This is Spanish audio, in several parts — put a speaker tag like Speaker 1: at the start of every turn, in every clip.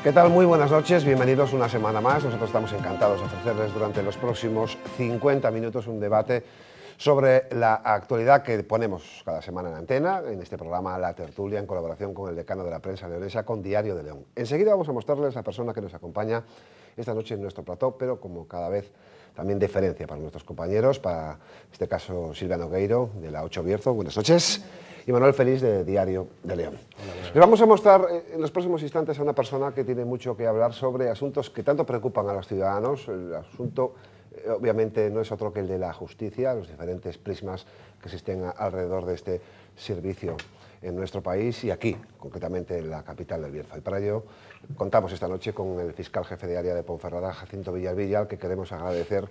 Speaker 1: ¿Qué tal? Muy buenas noches, bienvenidos una semana más. Nosotros estamos encantados de ofrecerles durante los próximos 50 minutos un debate sobre la actualidad que ponemos cada semana en antena, en este programa La Tertulia, en colaboración con el decano de la prensa leonesa, con Diario de León. Enseguida vamos a mostrarles a la persona que nos acompaña esta noche en nuestro plató, pero como cada vez también deferencia para nuestros compañeros, para en este caso Silvia Nogueiro, de la 8 Bierzo, buenas noches, y Manuel Feliz, de Diario de León. Les vamos a mostrar en los próximos instantes a una persona que tiene mucho que hablar sobre asuntos que tanto preocupan a los ciudadanos. El asunto, obviamente, no es otro que el de la justicia, los diferentes prismas que existen alrededor de este servicio en nuestro país y aquí, concretamente en la capital del Bierzo. Y para ello contamos esta noche con el fiscal jefe de área de Ponferrada, Jacinto Villalvilla, al que queremos agradecer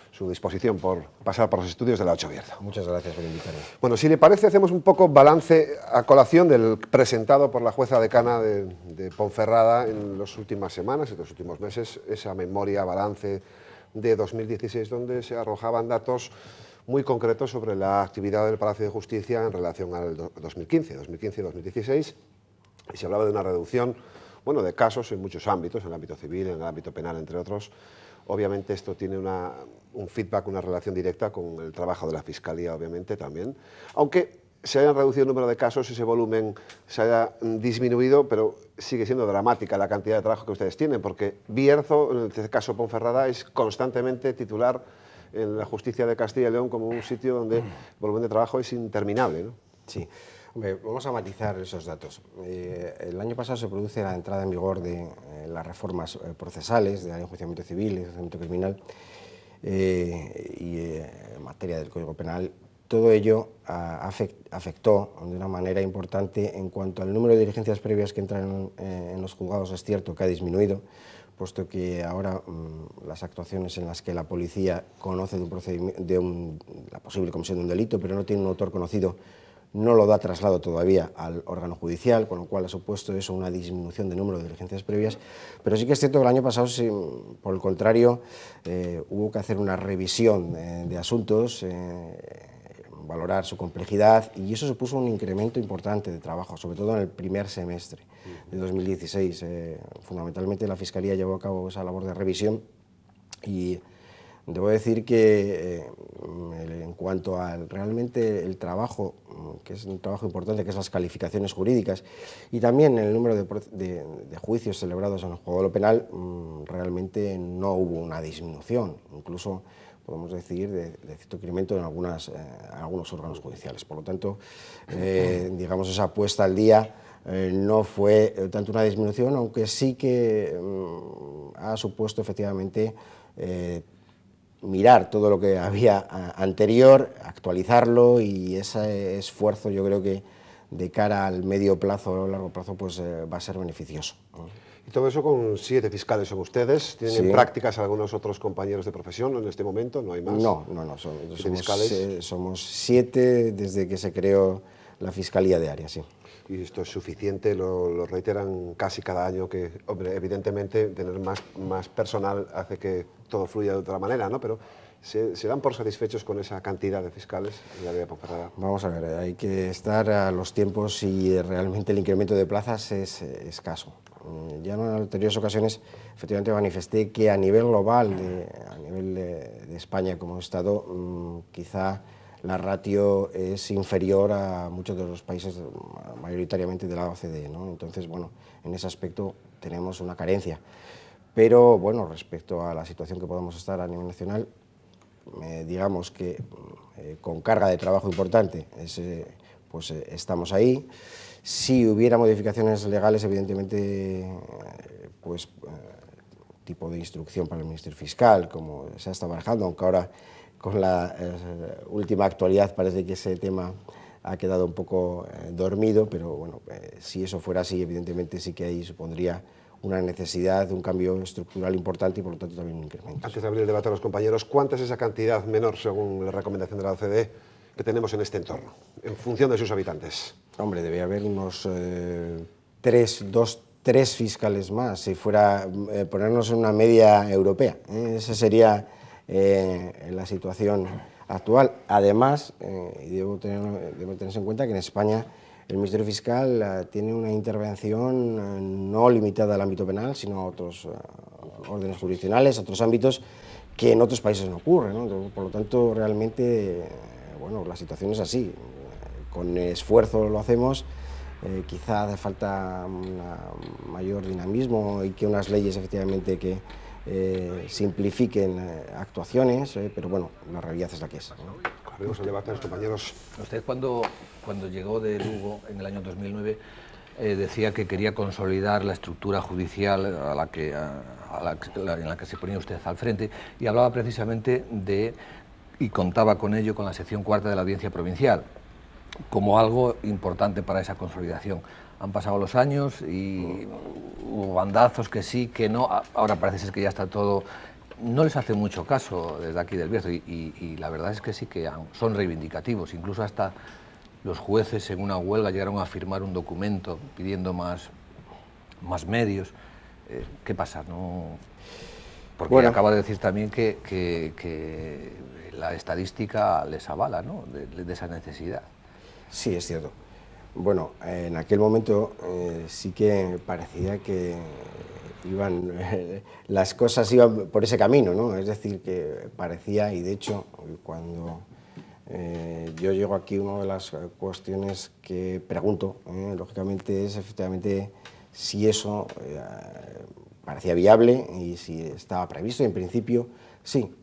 Speaker 1: su disposición por pasar por los estudios de la 8 Bierzo.
Speaker 2: Muchas gracias por invitarme.
Speaker 1: Bueno, si le parece, hacemos un poco balance a colación del presentado por la jueza decana de Ponferrada en las últimas semanas, en los últimos meses, esa memoria, balance de 2016, donde se arrojaban datos muy concretos sobre la actividad del Palacio de Justicia en relación al 2015 y 2016, y se hablaba de una reducción, bueno, de casos en muchos ámbitos, en el ámbito civil, en el ámbito penal, entre otros. Obviamente esto tiene un feedback, una relación directa con el trabajo de la Fiscalía, obviamente, también. Aunque se haya reducido el número de casos, ese volumen se haya disminuido, pero sigue siendo dramática la cantidad de trabajo que ustedes tienen, porque Bierzo, en este caso Ponferrada, es constantemente titular en la justicia de Castilla y León como un sitio donde el volumen de trabajo es interminable, ¿no?
Speaker 2: Sí. Hombre, vamos a matizar esos datos. El año pasado se produce la entrada en vigor de las reformas procesales de enjuiciamiento civil y enjuiciamiento criminal y en materia del Código Penal. Todo ello afectó de una manera importante en cuanto al número de diligencias previas que entran en los juzgados. Es cierto que ha disminuido, puesto que ahora las actuaciones en las que la policía conoce la posible comisión de un delito, pero no tiene un autor conocido, no lo da traslado todavía al órgano judicial, con lo cual ha supuesto eso una disminución del número de diligencias previas, pero sí que es cierto que el año pasado, por el contrario, hubo que hacer una revisión de asuntos, valorar su complejidad, y eso supuso un incremento importante de trabajo, sobre todo en el primer semestre de 2016. Fundamentalmente la Fiscalía llevó a cabo esa labor de revisión y debo decir que en cuanto al realmente el trabajo, que es un trabajo importante, que es las calificaciones jurídicas, y también el número de juicios celebrados en el juzgado penal, realmente no hubo una disminución, incluso podemos decir de cierto incremento en algunos órganos judiciales. Por lo tanto, digamos, esa puesta al día no fue tanto una disminución, aunque sí que ha supuesto efectivamente mirar todo lo que había anterior, actualizarlo, y ese esfuerzo yo creo que de cara al medio plazo o largo plazo pues va a ser beneficioso.
Speaker 1: Y todo eso con 7 fiscales son ustedes. ¿Tienen en prácticas algunos otros compañeros de profesión en este momento? ¿No hay más?
Speaker 2: No, somos 7 desde que se creó la Fiscalía de Área, sí.
Speaker 1: Y esto es suficiente, lo reiteran casi cada año, que, hombre, evidentemente tener más personal hace que todo fluya de otra manera, ¿no? Pero ¿se dan por satisfechos con esa cantidad de fiscales en la área de Ponferrada?
Speaker 2: Vamos a ver, hay que estar a los tiempos y realmente el incremento de plazas es escaso. Ya en anteriores ocasiones efectivamente manifesté que a nivel global, a nivel de España como Estado, quizá la ratio es inferior a muchos de los países mayoritariamente de la OCDE, ¿no? Entonces, bueno, en ese aspecto tenemos una carencia. Pero, bueno, respecto a la situación que podamos estar a nivel nacional, digamos que con carga de trabajo importante, pues estamos ahí. Si hubiera modificaciones legales, evidentemente, pues tipo de instrucción para el Ministerio Fiscal, como se ha estado barajando, aunque ahora con la última actualidad parece que ese tema ha quedado un poco dormido, pero bueno, si eso fuera así, evidentemente sí que ahí supondría una necesidad de un cambio estructural importante y por lo tanto también un incremento.
Speaker 1: Antes de abrir el debate a los compañeros, ¿cuánta es esa cantidad menor, según la recomendación de la OCDE, que tenemos en este entorno, en función de sus habitantes?
Speaker 2: Hombre, debe haber unos 3 fiscales más, si fuera ponernos en una media europea. Esa sería la situación actual. Además, y debo tenerse en cuenta que en España el Ministerio Fiscal tiene una intervención no limitada al ámbito penal, sino a otros órdenes jurisdiccionales, a otros ámbitos que en otros países no ocurre, ¿no? Por lo tanto, realmente, bueno, la situación es así. Con esfuerzo lo hacemos, quizá hace falta un mayor dinamismo y que unas leyes efectivamente que simplifiquen actuaciones, pero bueno, la realidad es la que es, ¿no?
Speaker 1: Abrimos el debate a los compañeros.
Speaker 3: Usted cuando llegó de Lugo en el año 2009 decía que quería consolidar la estructura judicial en la que se ponía usted al frente, y hablaba precisamente y contaba con ello, con la sección cuarta de la Audiencia Provincial, como algo importante para esa consolidación. Han pasado los años y hubo bandazos que sí, que no, ahora parece ser que ya está todo. No les hace mucho caso desde aquí del Bierzo y la verdad es que sí que son reivindicativos, incluso hasta los jueces en una huelga llegaron a firmar un documento pidiendo más medios. ¿Qué pasa? ¿No? Porque bueno, acaba de decir también que la estadística les avala, ¿no?, de esa necesidad.
Speaker 2: Sí, es cierto. Bueno, en aquel momento sí que parecía que las cosas iban por ese camino, ¿no? Es decir, que parecía, y de hecho, cuando yo llego aquí, una de las cuestiones que pregunto, lógicamente, es efectivamente si eso parecía viable y si estaba previsto. En principio, sí.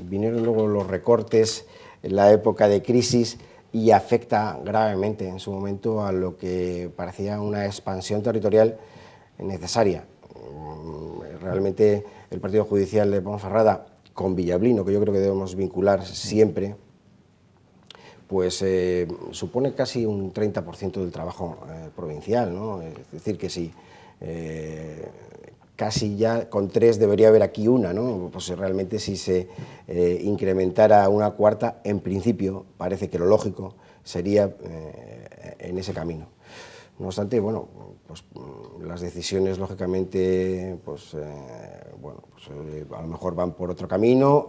Speaker 2: Vinieron luego los recortes en la época de crisis y afecta gravemente en su momento a lo que parecía una expansión territorial necesaria. Realmente el partido judicial de Ponferrada con Villablino, que yo creo que debemos vincular siempre, pues supone casi un 30% del trabajo provincial, ¿no? Es decir, que si casi ya con 3 debería haber aquí una, ¿no? Pues realmente si se incrementara una cuarta, en principio parece que lo lógico sería en ese camino. No obstante, bueno, pues las decisiones lógicamente, pues, bueno, pues, a lo mejor van por otro camino,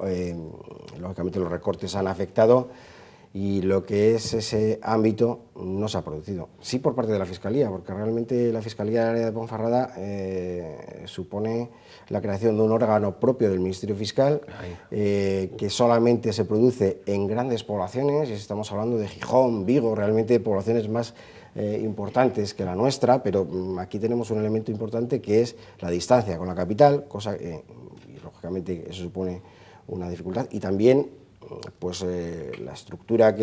Speaker 2: lógicamente los recortes han afectado y lo que es ese ámbito no se ha producido. Sí por parte de la Fiscalía, porque realmente la Fiscalía del área de Ponferrada supone la creación de un órgano propio del Ministerio Fiscal que solamente se produce en grandes poblaciones, y estamos hablando de Gijón, Vigo, realmente poblaciones más importantes que la nuestra, pero aquí tenemos un elemento importante que es la distancia con la capital, cosa que lógicamente eso supone una dificultad, y también pues la estructura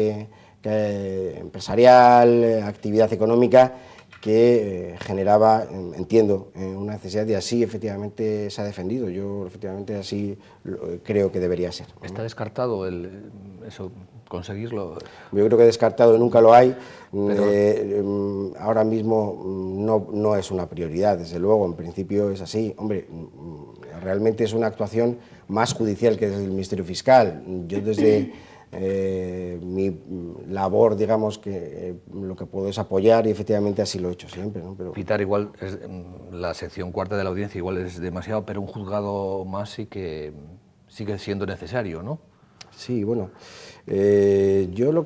Speaker 2: empresarial, actividad económica que generaba, entiendo, una necesidad, y así efectivamente se ha defendido. Yo efectivamente así creo que debería ser.
Speaker 3: ¿Está descartado eso, conseguirlo?
Speaker 2: Yo creo que descartado nunca lo hay. Pero ahora mismo no es una prioridad, desde luego, en principio es así. Hombre, realmente es una actuación más judicial que desde el Ministerio Fiscal. Yo desde mi labor, digamos, que lo que puedo es apoyar, y efectivamente así lo he hecho siempre, ¿no? Pero
Speaker 3: Pitar, igual, la sección cuarta de la Audiencia igual es demasiado, pero un juzgado más sí que sigue siendo necesario, ¿no?
Speaker 2: Sí, bueno, yo lo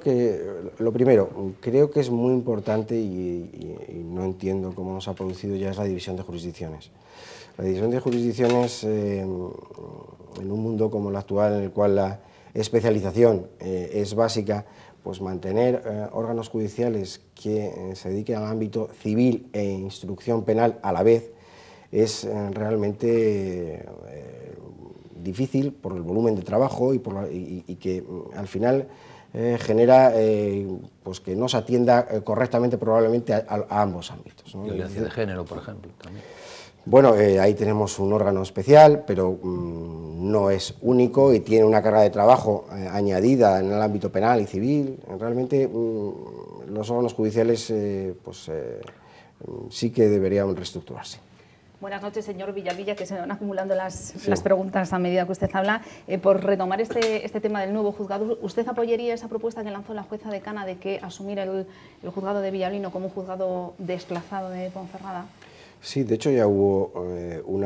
Speaker 2: primero, creo que es muy importante y no entiendo cómo nos ha producido ya, es la división de jurisdicciones. La división de jurisdicciones en un mundo como el actual, en el cual la especialización es básica, pues mantener órganos judiciales que se dediquen al ámbito civil e instrucción penal a la vez es realmente difícil por el volumen de trabajo y que al final genera pues que no se atienda correctamente probablemente a ambos ámbitos, ¿no?
Speaker 3: Violencia de género, por ejemplo, también.
Speaker 2: Bueno, ahí tenemos un órgano especial, pero no es único y tiene una carga de trabajo añadida en el ámbito penal y civil. Realmente los órganos judiciales sí que deberían reestructurarse.
Speaker 4: Buenas noches, señor Villavilla, que se van acumulando las preguntas a medida que usted habla. Por retomar este tema del nuevo juzgado, ¿usted apoyaría esa propuesta que lanzó la jueza decana de que asumir el juzgado de Villablino como un juzgado desplazado de Ponferrada?
Speaker 2: Sí, de hecho ya hubo un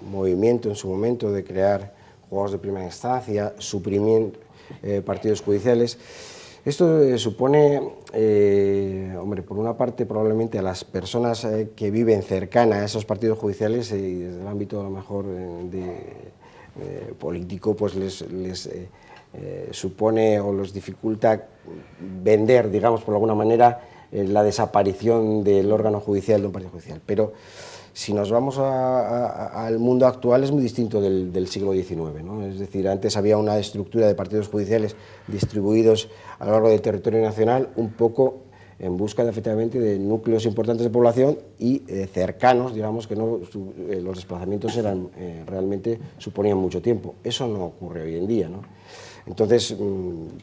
Speaker 2: movimiento en su momento de crear juzgados de primera instancia, suprimir partidos judiciales. Esto supone, hombre, por una parte probablemente a las personas que viven cercanas a esos partidos judiciales y desde el ámbito a lo mejor político, pues les supone o les dificulta vender, digamos, por alguna manera, la desaparición del órgano judicial de un partido judicial. Pero si nos vamos al mundo actual es muy distinto del siglo XIX, ¿no? Es decir, antes había una estructura de partidos judiciales distribuidos a lo largo del territorio nacional, un poco en busca efectivamente de núcleos importantes de población y cercanos, digamos que no, los desplazamientos eran realmente suponían mucho tiempo. Eso no ocurre hoy en día, ¿no? Entonces,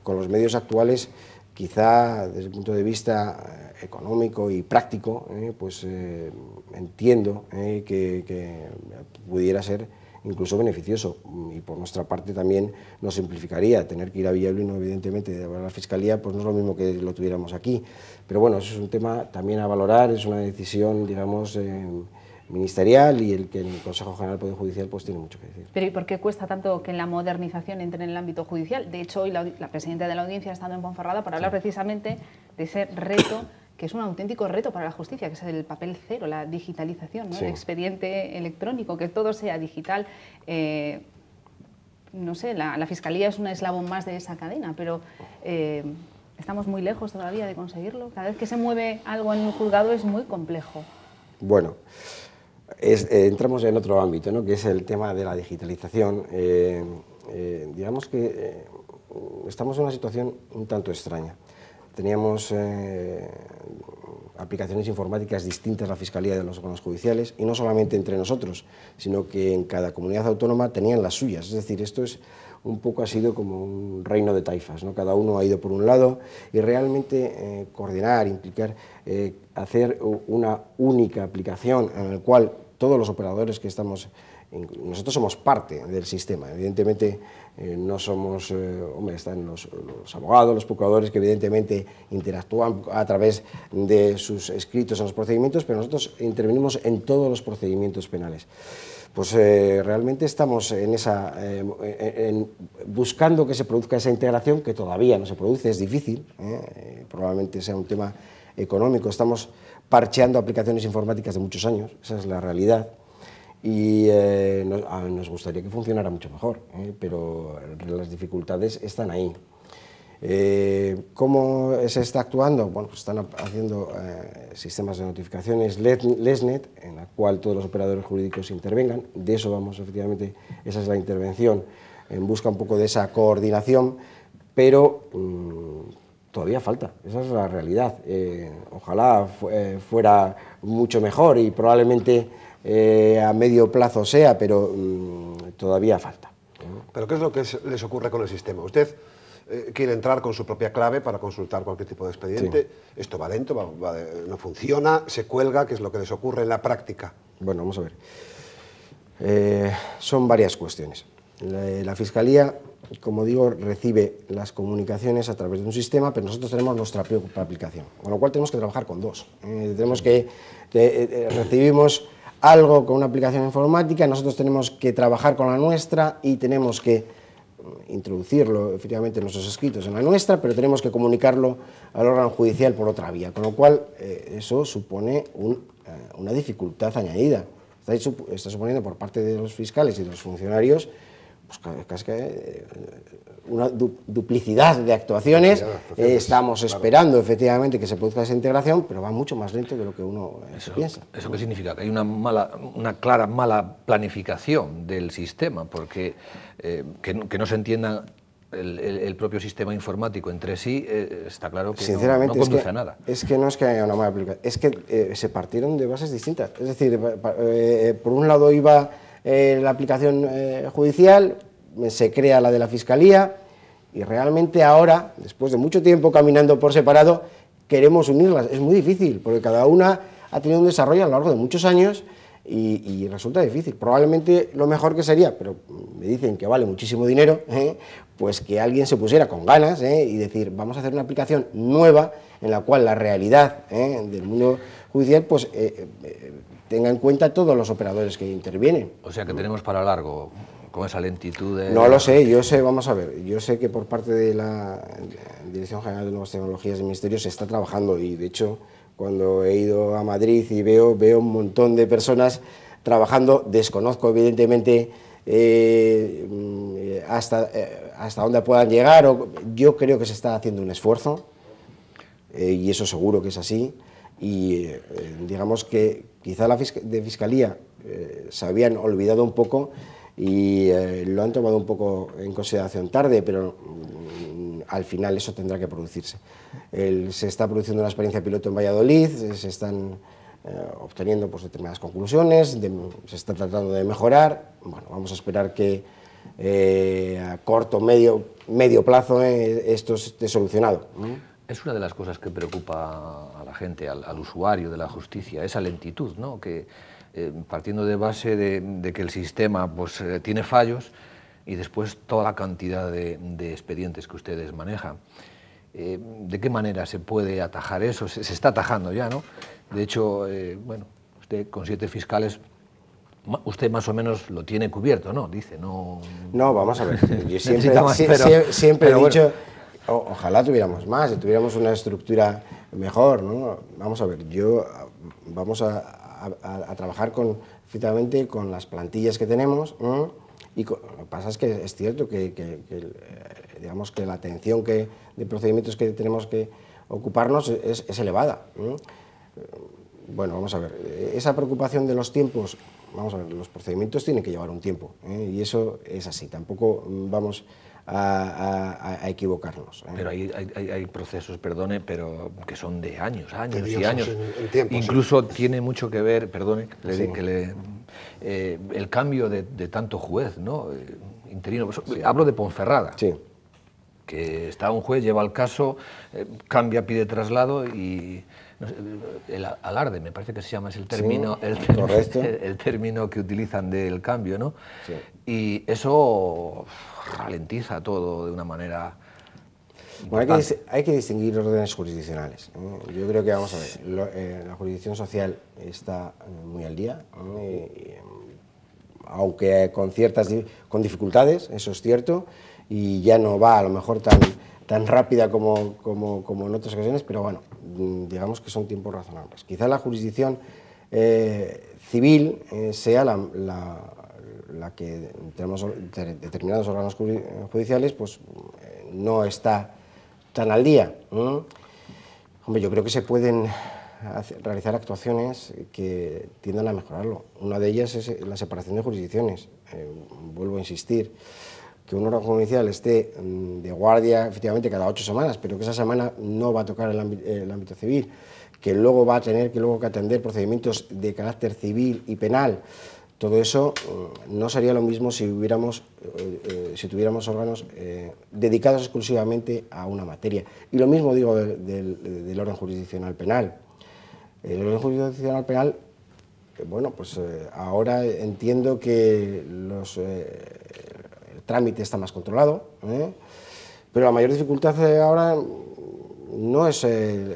Speaker 2: con los medios actuales, quizá desde el punto de vista económico y práctico, pues entiendo que pudiera ser incluso beneficioso, y por nuestra parte también nos simplificaría tener que ir a Villablino, evidentemente, a la Fiscalía, pues no es lo mismo que lo tuviéramos aquí, pero bueno, eso es un tema también a valorar, es una decisión, digamos, ministerial, y el que el Consejo General del Poder Judicial pues tiene mucho que decir.
Speaker 4: Pero ¿y por qué cuesta tanto que la modernización entre en el ámbito judicial? De hecho, hoy la presidenta de la Audiencia ha estado en Ponferrada para hablar precisamente de ese reto, que es un auténtico reto para la justicia, que es el papel cero, la digitalización, ¿no? Sí. El expediente electrónico, que todo sea digital. No sé, la Fiscalía es un eslabón más de esa cadena, pero estamos muy lejos todavía de conseguirlo. Cada vez que se mueve algo en un juzgado es muy complejo.
Speaker 2: Bueno, entramos en otro ámbito, ¿no? Que es el tema de la digitalización. Digamos que estamos en una situación un tanto extraña. Teníamos aplicaciones informáticas distintas a la Fiscalía de los órganos judiciales, y no solamente entre nosotros, sino que en cada comunidad autónoma tenían las suyas. Es decir, esto es un poco, ha sido como un reino de taifas, ¿no? Cada uno ha ido por un lado, y realmente coordinar, implicar, hacer una única aplicación en la cual todos los operadores que estamos, nosotros somos parte del sistema, evidentemente no somos, hombre, están los abogados, los procuradores, que evidentemente interactúan a través de sus escritos en los procedimientos, pero nosotros intervenimos en todos los procedimientos penales. Pues realmente estamos buscando que se produzca esa integración, que todavía no se produce, es difícil, probablemente sea un tema económico. Estamos parcheando aplicaciones informáticas de muchos años, esa es la realidad, y nos gustaría que funcionara mucho mejor, pero las dificultades están ahí. ¿Cómo se está actuando? Bueno, pues están haciendo sistemas de notificaciones LESNET, en la cual todos los operadores jurídicos intervengan. De eso vamos, efectivamente, esa es la intervención, en busca un poco de esa coordinación, pero todavía falta, esa es la realidad. Ojalá fuera mucho mejor, y probablemente a medio plazo sea, pero todavía falta.
Speaker 1: ¿Pero qué es lo que les ocurre con el sistema? Usted quiere entrar con su propia clave para consultar cualquier tipo de expediente. Sí. Esto va lento, no funciona, se cuelga. ¿Qué es lo que les ocurre en la práctica?
Speaker 2: Bueno, vamos a ver. Son varias cuestiones. La Fiscalía, como digo, recibe las comunicaciones a través de un sistema, pero nosotros tenemos nuestra propia aplicación, con lo cual tenemos que trabajar con dos. Tenemos que recibimos algo con una aplicación informática, nosotros tenemos que trabajar con la nuestra y tenemos que introducirlo efectivamente en nuestros escritos en la nuestra, pero tenemos que comunicarlo al órgano judicial por otra vía, con lo cual eso supone una dificultad añadida. Está suponiendo por parte de los fiscales y de los funcionarios pues casi una duplicidad de actuaciones. Estamos esperando efectivamente que se produzca esa integración, pero va mucho más lento de lo que uno piensa.
Speaker 3: ¿Eso qué significa? Que hay una clara mala planificación del sistema, porque que no se entienda el propio sistema informático entre sí, está claro que no conduce a nada.
Speaker 2: Es que no es que haya una mala planificación, es que se partieron de bases distintas. Es decir, por un lado iba la aplicación judicial, se crea la de la Fiscalía, y realmente ahora, después de mucho tiempo caminando por separado, queremos unirlas. Es muy difícil, porque cada una ha tenido un desarrollo a lo largo de muchos años y resulta difícil. Probablemente lo mejor que sería, pero me dicen que vale muchísimo dinero, pues que alguien se pusiera con ganas y decir, vamos a hacer una aplicación nueva en la cual la realidad del mundo judicial pues tenga en cuenta todos los operadores que intervienen.
Speaker 3: O sea que tenemos para largo con esa lentitud de...
Speaker 2: No lo sé, yo sé, vamos a ver, yo sé que por parte de la Dirección General de Nuevas Tecnologías del Ministerio se está trabajando y de hecho cuando he ido a Madrid y veo un montón de personas trabajando, desconozco evidentemente hasta dónde puedan llegar, yo creo que se está haciendo un esfuerzo y eso seguro que es así y digamos que quizá de Fiscalía se habían olvidado un poco y lo han tomado un poco en consideración tarde, pero al final eso tendrá que producirse. Se está produciendo una experiencia piloto en Valladolid, se están obteniendo pues, determinadas conclusiones, se está tratando de mejorar. Bueno, vamos a esperar que a corto, medio plazo esto esté solucionado.
Speaker 3: Es una de las cosas que preocupa a la gente, al usuario de la justicia, esa lentitud, ¿no? Que partiendo de base de que el sistema pues, tiene fallos y después toda la cantidad de expedientes que ustedes manejan. ¿De qué manera se puede atajar eso? Se está atajando ya, ¿no? De hecho, bueno, usted con 7 fiscales, usted más o menos lo tiene cubierto, ¿no? Dice, no...
Speaker 2: No, vamos a ver, yo siempre he dicho, ojalá tuviéramos más, si tuviéramos una estructura mejor, ¿no? Vamos a ver, vamos a trabajar efectivamente con las plantillas que tenemos, ¿no? Y lo que pasa es que es cierto digamos que la atención de procedimientos que tenemos que ocuparnos es elevada, ¿no? Bueno, vamos a ver, esa preocupación de los tiempos, vamos a ver, los procedimientos tienen que llevar un tiempo, y eso es así, tampoco vamos a equivocarnos.
Speaker 3: Pero hay procesos, perdone, pero que son de años
Speaker 1: Tediosos
Speaker 3: y años.
Speaker 1: En tiempo,
Speaker 3: incluso sí. Tiene mucho que ver, perdone, el cambio de tanto juez, ¿no? Interino. Hablo de Ponferrada.
Speaker 2: Sí.
Speaker 3: Que está un juez, lleva el caso, cambia, pide traslado y... No sé, el alarde, me parece que se llama, es el término,
Speaker 2: sí,
Speaker 3: el término que utilizan del cambio, ¿no?
Speaker 2: Sí.
Speaker 3: Y eso ralentiza todo de una manera...
Speaker 2: Bueno, hay que distinguir órdenes jurisdiccionales. Yo creo que, vamos a ver, la jurisdicción social está muy al día, aunque con dificultades, eso es cierto, y ya no va a lo mejor tan rápida como en otras ocasiones, pero bueno, digamos que son tiempos razonables. Quizá la jurisdicción civil sea la que tenemos determinados órganos judiciales, pues no está tan al día. Hombre, yo creo que se pueden realizar actuaciones que tiendan a mejorarlo. Una de ellas es la separación de jurisdicciones. Vuelvo a insistir, que un órgano judicial esté de guardia efectivamente cada 8 semanas, pero que esa semana no va a tocar el ámbito civil, que luego va a tener que atender procedimientos de carácter civil y penal. Todo eso no sería lo mismo si tuviéramos órganos dedicados exclusivamente a una materia. Y lo mismo digo del orden jurisdiccional penal. El orden jurisdiccional penal, bueno, pues ahora entiendo que el trámite está más controlado, pero la mayor dificultad ahora no es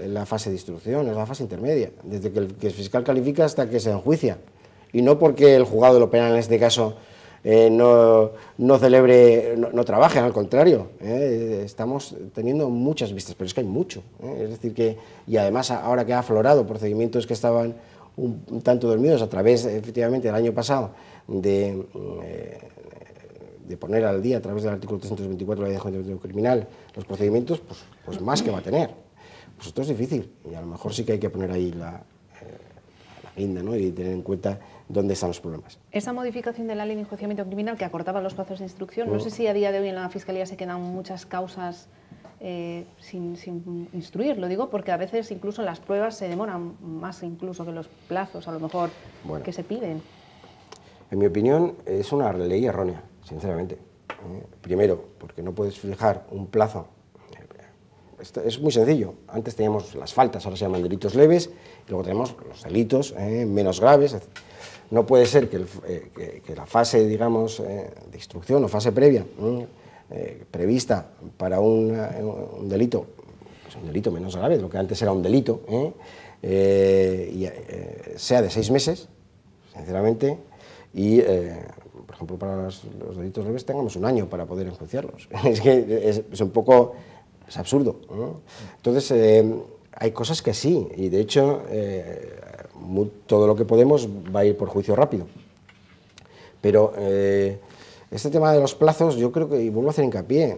Speaker 2: la fase de instrucción, es la fase intermedia, desde que el fiscal califica hasta que se enjuicia. Y no porque el juzgado de lo penal en este caso no trabaje, al contrario, estamos teniendo muchas vistas, pero es que hay mucho, es decir que, y además ahora que ha aflorado procedimientos que estaban un tanto dormidos a través, efectivamente, del año pasado, de poner al día a través del artículo 324 de la Ley de Enjuiciamiento Criminal los procedimientos, pues más que va a tener. Pues esto es difícil y a lo mejor sí que hay que poner ahí la guinda, ¿no? Y tener en cuenta dónde están los problemas.
Speaker 4: Esa modificación de la Ley de Enjuiciamiento Criminal que acortaba los plazos de instrucción, no sé si a día de hoy en la Fiscalía se quedan muchas causas sin instruir, lo digo porque a veces incluso las pruebas se demoran más incluso que los plazos a lo mejor que se piden.
Speaker 2: En mi opinión es una ley errónea, sinceramente. Primero, porque no puedes fijar un plazo. Esto es muy sencillo. Antes teníamos las faltas, ahora se llaman delitos leves, y luego tenemos los delitos menos graves. No puede ser que la fase, digamos, de instrucción o fase previa prevista para un delito, pues un delito menos grave, lo que antes era un delito, sea de 6 meses, sinceramente, y por ejemplo, para los delitos leves tengamos un año para poder enjuiciarlos. Es que es un poco, es absurdo, ¿no? Entonces, hay cosas que sí, y de hecho, todo lo que podemos va a ir por juicio rápido. Pero este tema de los plazos, yo creo que, y vuelvo a hacer hincapié,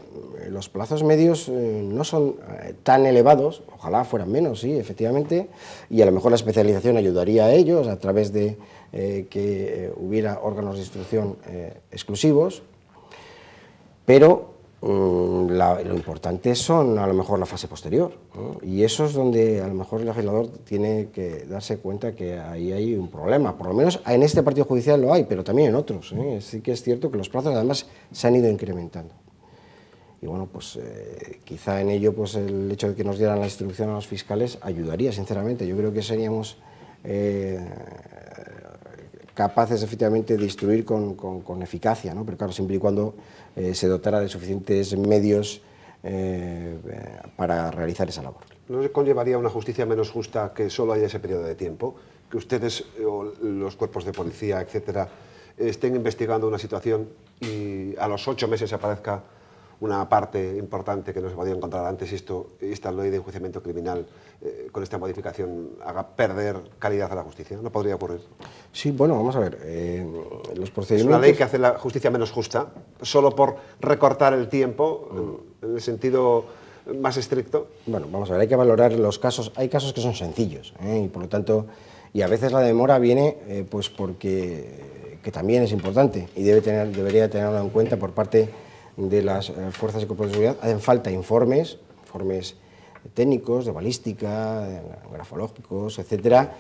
Speaker 2: los plazos medios no son tan elevados, ojalá fueran menos, sí, efectivamente, y a lo mejor la especialización ayudaría a ellos a través de que hubiera órganos de instrucción exclusivos, pero lo importante son a lo mejor la fase posterior, ¿no? Y eso es donde a lo mejor el legislador tiene que darse cuenta que ahí hay un problema. Por lo menos en este partido judicial lo hay, pero también en otros, ¿eh? Sí que es cierto que los plazos además se han ido incrementando. Y bueno, pues quizá en ello pues el hecho de que nos dieran la instrucción a los fiscales ayudaría, sinceramente. Yo creo que seríamos capaces efectivamente de instruir con eficacia, ¿no? Pero claro, siempre y cuando se dotara de suficientes medios para realizar esa labor.
Speaker 1: ¿No se conllevaría una justicia menos justa que solo haya ese periodo de tiempo? Que ustedes, o los cuerpos de policía, etcétera, estén investigando una situación y a los 8 meses aparezca una parte importante que no se podía encontrar antes, y esta ley de enjuiciamiento criminal con esta modificación haga perder calidad a la justicia? ¿No podría ocurrir?
Speaker 2: Sí, bueno, vamos a ver, los procedimientos...
Speaker 1: ¿Es una ley que hace la justicia menos justa solo por recortar el tiempo en el sentido más estricto?
Speaker 2: Bueno, vamos a ver, hay que valorar los casos. Hay casos que son sencillos, y por lo tanto, y a veces la demora viene pues porque que también es importante y debería tenerlo en cuenta por parte de las fuerzas y cuerpos de seguridad. Hacen falta informes técnicos, de balística, grafológicos, etcétera,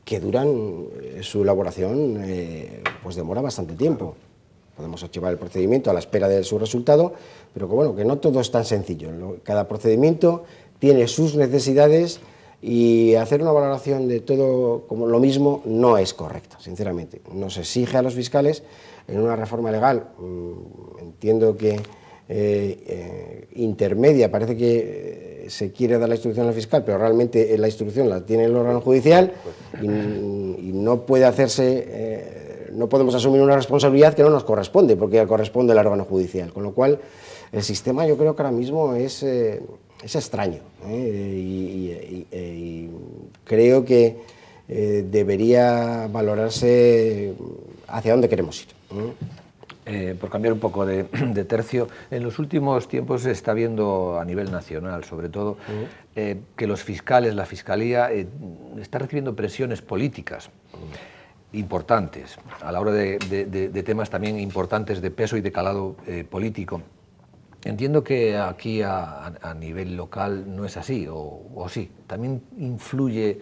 Speaker 2: que duran, su elaboración pues demora bastante tiempo. Podemos archivar el procedimiento a la espera de su resultado, pero que bueno, que no todo es tan sencillo, ¿no? Cada procedimiento tiene sus necesidades y hacer una valoración de todo como lo mismo no es correcto, sinceramente. Nos exige a los fiscales en una reforma legal, entiendo que intermedia, parece que se quiere dar la instrucción al fiscal, pero realmente la instrucción la tiene el órgano judicial y no puede hacerse, no podemos asumir una responsabilidad que no nos corresponde, porque ya corresponde al órgano judicial, con lo cual el sistema yo creo que ahora mismo es extraño, y creo que debería valorarse hacia dónde queremos ir.
Speaker 3: Por cambiar un poco de tercio, en los últimos tiempos se está viendo a nivel nacional, sobre todo, que los fiscales, la Fiscalía, está recibiendo presiones políticas importantes, a la hora de temas también importantes de peso y de calado político. Entiendo que aquí a nivel local no es así, o sí, también influye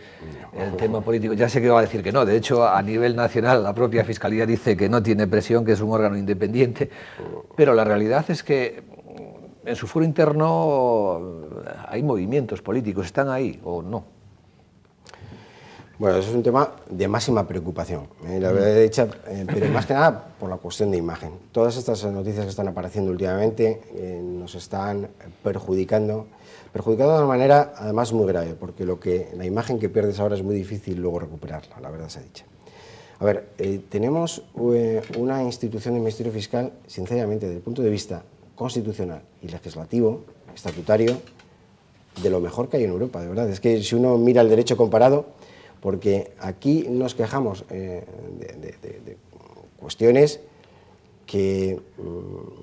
Speaker 3: el tema político. Ya sé que va a decir que no, de hecho a nivel nacional la propia Fiscalía dice que no tiene presión, que es un órgano independiente, pero la realidad es que en su foro interno hay movimientos políticos, ¿están ahí o no?
Speaker 2: Bueno, eso es un tema de máxima preocupación, la verdad dicha, pero más que nada por la cuestión de imagen. Todas estas noticias que están apareciendo últimamente nos están perjudicando de una manera además muy grave, porque la imagen que pierdes ahora es muy difícil luego recuperarla, la verdad sea dicha. A ver, tenemos una institución del Ministerio Fiscal, sinceramente, desde el punto de vista constitucional y legislativo, estatutario, de lo mejor que hay en Europa, de verdad. Es que si uno mira el derecho comparado, porque aquí nos quejamos de cuestiones que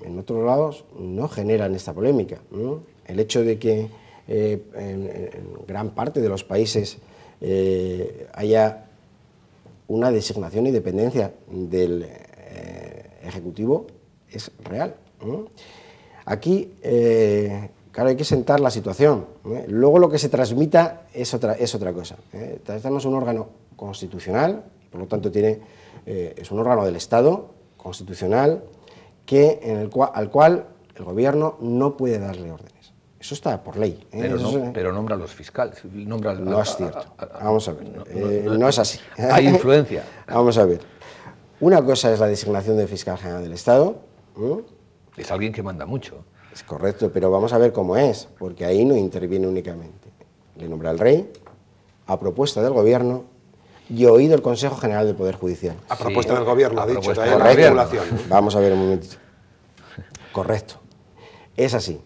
Speaker 2: en otros lados no generan esta polémica, ¿no? El hecho de que en gran parte de los países haya una designación y dependencia del Ejecutivo es real, ¿no? Aquí, claro, hay que sentar la situación, ¿eh? Luego lo que se transmita es otra cosa, ¿eh? Tenemos un órgano constitucional, por lo tanto es un órgano del Estado constitucional al cual el Gobierno no puede darle órdenes. Eso está por ley, ¿eh?
Speaker 3: Pero nombra a los fiscales.
Speaker 2: No es cierto. Vamos a ver. No es así.
Speaker 3: Hay influencia.
Speaker 2: Vamos a ver. Una cosa es la designación del fiscal general del Estado.
Speaker 3: Es alguien que manda mucho.
Speaker 2: Es correcto, pero vamos a ver cómo es, porque ahí no interviene únicamente. Le nombra el rey, a propuesta del Gobierno, y oído el Consejo General del Poder Judicial.
Speaker 1: A propuesta del Gobierno, ha dicho.
Speaker 2: Correcto. Vamos a ver un momentito. Correcto. Es así.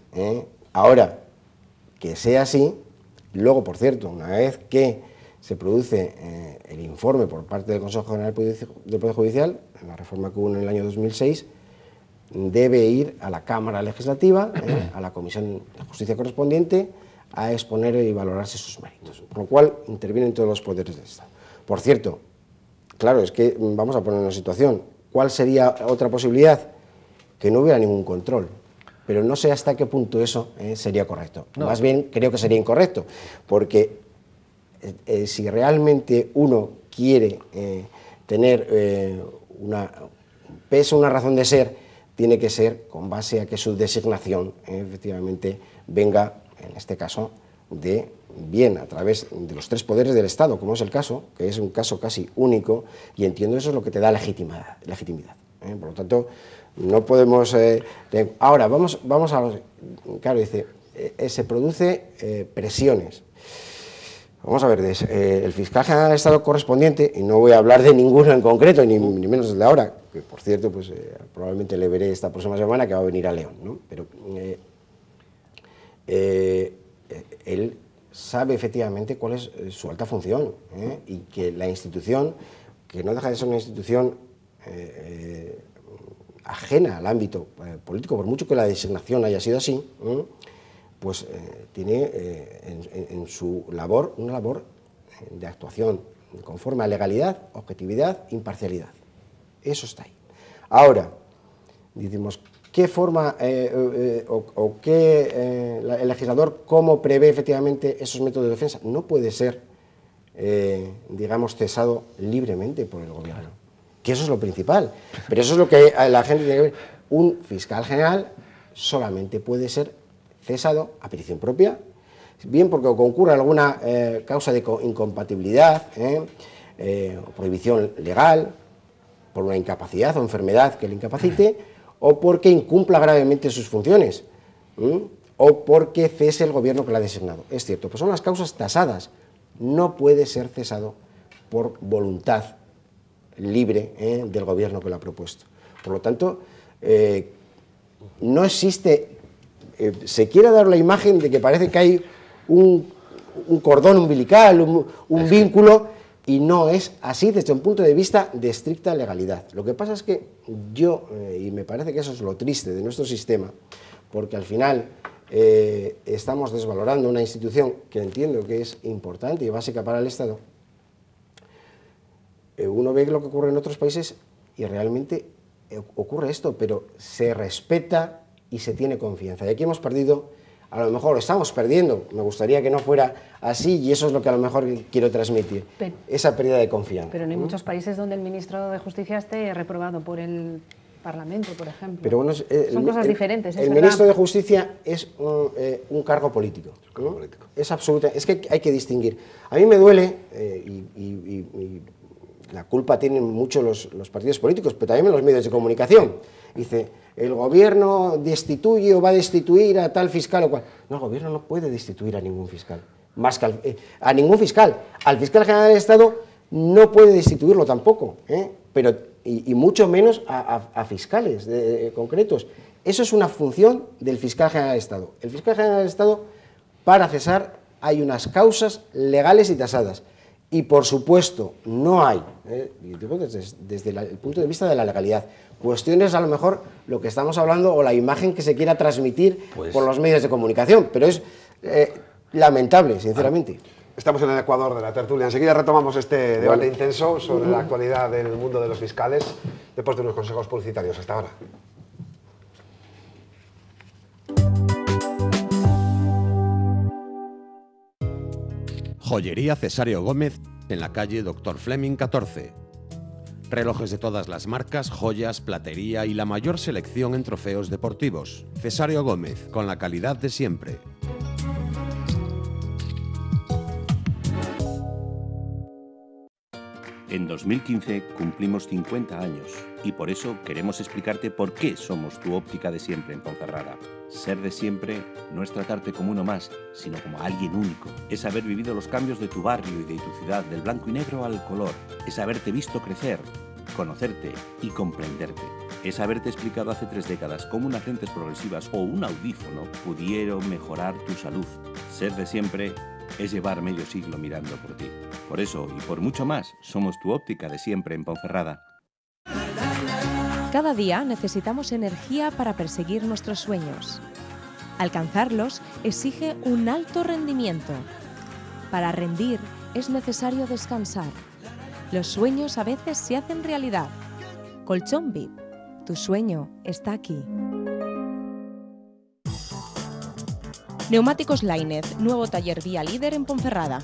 Speaker 2: Ahora, que sea así, luego, por cierto, una vez que se produce el informe por parte del Consejo General del Poder Judicial, en la reforma que hubo en el año 2006, debe ir a la Cámara Legislativa, a la Comisión de Justicia correspondiente, a exponer y valorarse sus méritos. Por lo cual, intervienen todos los poderes del Estado. Por cierto, claro, es que vamos a poner una situación. ¿Cuál sería otra posibilidad? Que no hubiera ningún control. Pero no sé hasta qué punto eso sería correcto. No. Más bien, creo que sería incorrecto, porque si realmente uno quiere tener un peso, una razón de ser, tiene que ser con base a que su designación efectivamente venga, en este caso, bien a través de los 3 poderes del Estado, como es el caso, que es un caso casi único, y entiendo eso es lo que te da legitimidad. Por lo tanto, no podemos... Ahora, vamos a... Claro, dice, se produce presiones. Vamos a ver, el fiscal general del Estado correspondiente, y no voy a hablar de ninguno en concreto, ni menos el de ahora, que por cierto, pues probablemente le veré esta próxima semana, que va a venir a León, ¿no? Pero él sabe efectivamente cuál es su alta función, y que la institución, que no deja de ser una institución ajena al ámbito político, por mucho que la designación haya sido así, pues tiene en su labor una labor de actuación conforme a legalidad, objetividad, imparcialidad. Eso está ahí. Ahora, decimos, ¿qué forma el legislador cómo prevé efectivamente esos métodos de defensa? No puede ser, digamos, cesado libremente por el Gobierno, que eso es lo principal. Pero eso es lo que la gente tiene que ver. Un fiscal general solamente puede ser cesado a petición propia, bien porque concurra alguna causa de incompatibilidad, o prohibición legal, por una incapacidad o enfermedad que le incapacite, o porque incumpla gravemente sus funciones, o porque cese el Gobierno que la ha designado. Es cierto, pues son las causas tasadas. No puede ser cesado por voluntad libre del Gobierno que lo ha propuesto. Por lo tanto, no existe... se quiere dar la imagen de que parece que hay un cordón umbilical, un vínculo, y no es así desde un punto de vista de estricta legalidad. Lo que pasa es que yo, y me parece que eso es lo triste de nuestro sistema, porque al final estamos desvalorando una institución que entiendo que es importante y básica para el Estado. Uno ve lo que ocurre en otros países y realmente ocurre esto, pero se respeta y se tiene confianza. Y aquí hemos perdido, a lo mejor estamos perdiendo, me gustaría que no fuera así, y eso es lo que a lo mejor quiero transmitir, esa pérdida de confianza.
Speaker 4: Pero no hay muchos países donde el ministro de Justicia esté reprobado por el Parlamento, por ejemplo.
Speaker 2: Pero bueno,
Speaker 4: son cosas diferentes.
Speaker 2: El ministro de Justicia es un cargo político. Es absoluta, es que hay que distinguir. A mí me duele, y la culpa tienen mucho los partidos políticos, pero también los medios de comunicación. Dice, el Gobierno destituye o va a destituir a tal fiscal o cual. No, el Gobierno no puede destituir a ningún fiscal, más que a ningún fiscal. Al fiscal general del Estado no puede destituirlo tampoco, pero, y mucho menos a fiscales concretos. Eso es una función del fiscal general del Estado. El fiscal general del Estado, para cesar, hay unas causas legales y tasadas. Y, por supuesto, no hay, digo desde el punto de vista de la legalidad, cuestiones a lo mejor lo que estamos hablando o la imagen que se quiera transmitir por los medios de comunicación, pero es lamentable, sinceramente.
Speaker 1: Estamos en el Ecuador de la tertulia. Enseguida retomamos este debate intenso sobre la actualidad del mundo de los fiscales, después de unos consejos publicitarios. Hasta ahora.
Speaker 5: Joyería Cesario Gómez, en la calle Dr. Fleming 14. Relojes de todas las marcas, joyas, platería y la mayor selección en trofeos deportivos. Cesario Gómez, con la calidad de siempre.
Speaker 6: En 2015 cumplimos 50 años y por eso queremos explicarte por qué somos tu óptica de siempre en Ponferrada. Ser de siempre no es tratarte como uno más, sino como alguien único. Es haber vivido los cambios de tu barrio y de tu ciudad, del blanco y negro al color. Es haberte visto crecer, conocerte y comprenderte. Es haberte explicado hace 3 décadas cómo unas lentes progresivas o un audífono pudieron mejorar tu salud. Ser de siempre es llevar medio siglo mirando por ti. Por eso y por mucho más, somos tu óptica de siempre en Ponferrada.
Speaker 7: Cada día necesitamos energía para perseguir nuestros sueños. Alcanzarlos exige un alto rendimiento. Para rendir es necesario descansar. Los sueños a veces se hacen realidad. Colchón VIP, tu sueño está aquí. Neumáticos Lainez, nuevo taller vía líder en Ponferrada.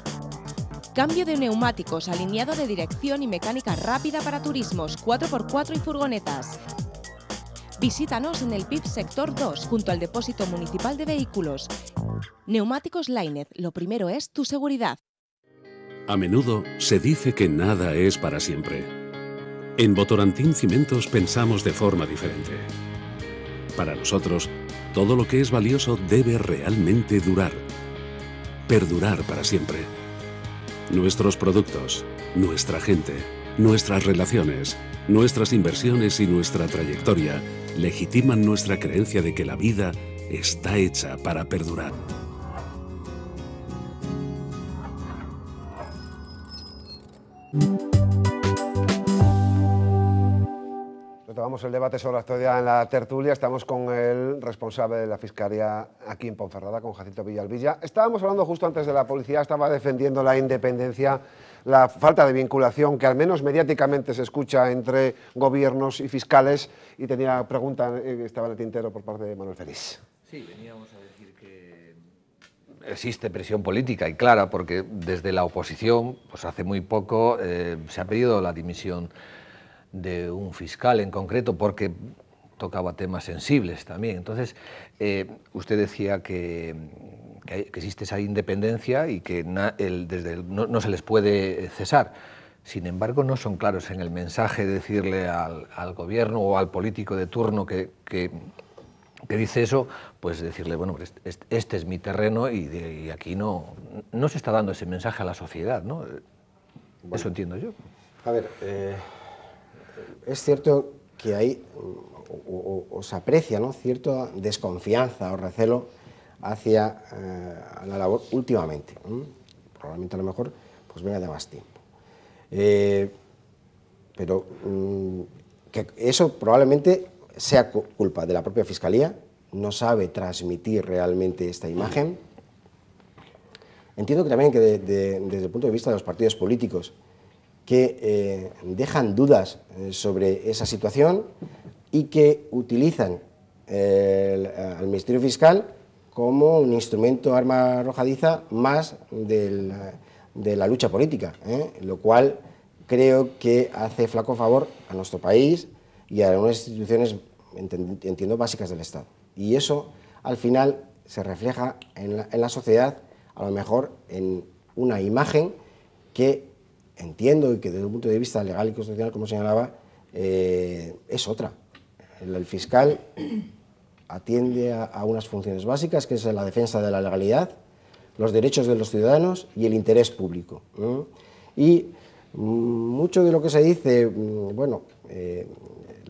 Speaker 7: Cambio de neumáticos, alineado de dirección y mecánica rápida para turismos, 4x4 y furgonetas. Visítanos en el PIB Sector 2, junto al Depósito Municipal de Vehículos. Neumáticos Lainez, lo primero es tu seguridad.
Speaker 8: A menudo se dice que nada es para siempre. En Votorantim Cimentos pensamos de forma diferente. Para nosotros, todo lo que es valioso debe realmente durar. Perdurar para siempre. Nuestros productos, nuestra gente, nuestras relaciones, nuestras inversiones y nuestra trayectoria legitiman nuestra creencia de que la vida está hecha para perdurar.
Speaker 1: Retomamos el debate sobre la actualidad en la tertulia. Estamos con el responsable de la Fiscalía aquí en Ponferrada, con Jacinto Villalbilla. Estábamos hablando justo antes de la policía, estaba defendiendo la independencia, la falta de vinculación que al menos mediáticamente se escucha entre gobiernos y fiscales, y tenía pregunta, estaba en el tintero por parte de Manuel Feliz.
Speaker 3: Sí, veníamos a decir que existe presión política y clara, porque desde la oposición, pues hace muy poco, se ha pedido la dimisión de un fiscal en concreto, porque tocaba temas sensibles también. Entonces, usted decía que existe esa independencia y que no se les puede cesar. Sin embargo, no son claros en el mensaje de decirle al gobierno o al político de turno que dice eso, pues decirle, bueno, este es mi terreno y aquí no se está dando ese mensaje a la sociedad, ¿no? Bueno, eso entiendo yo.
Speaker 2: A ver, es cierto que hay, o se aprecia, ¿no?, cierta desconfianza o recelo hacia la labor últimamente. Probablemente a lo mejor pues venga de más tiempo. Pero que eso probablemente sea culpa de la propia Fiscalía, no sabe transmitir realmente esta imagen. Entiendo que también que desde el punto de vista de los partidos políticos, que dejan dudas sobre esa situación y que utilizan al Ministerio Fiscal como un instrumento, arma arrojadiza más de la lucha política, lo cual creo que hace flaco favor a nuestro país y a unas instituciones, entiendo, básicas del Estado. Y eso, al final, se refleja en la sociedad, a lo mejor en una imagen que entiendo y que desde un punto de vista legal y constitucional, como señalaba, es otra. El fiscal atiende a unas funciones básicas, que es la defensa de la legalidad, los derechos de los ciudadanos y el interés público. Y mucho de lo que se dice, bueno,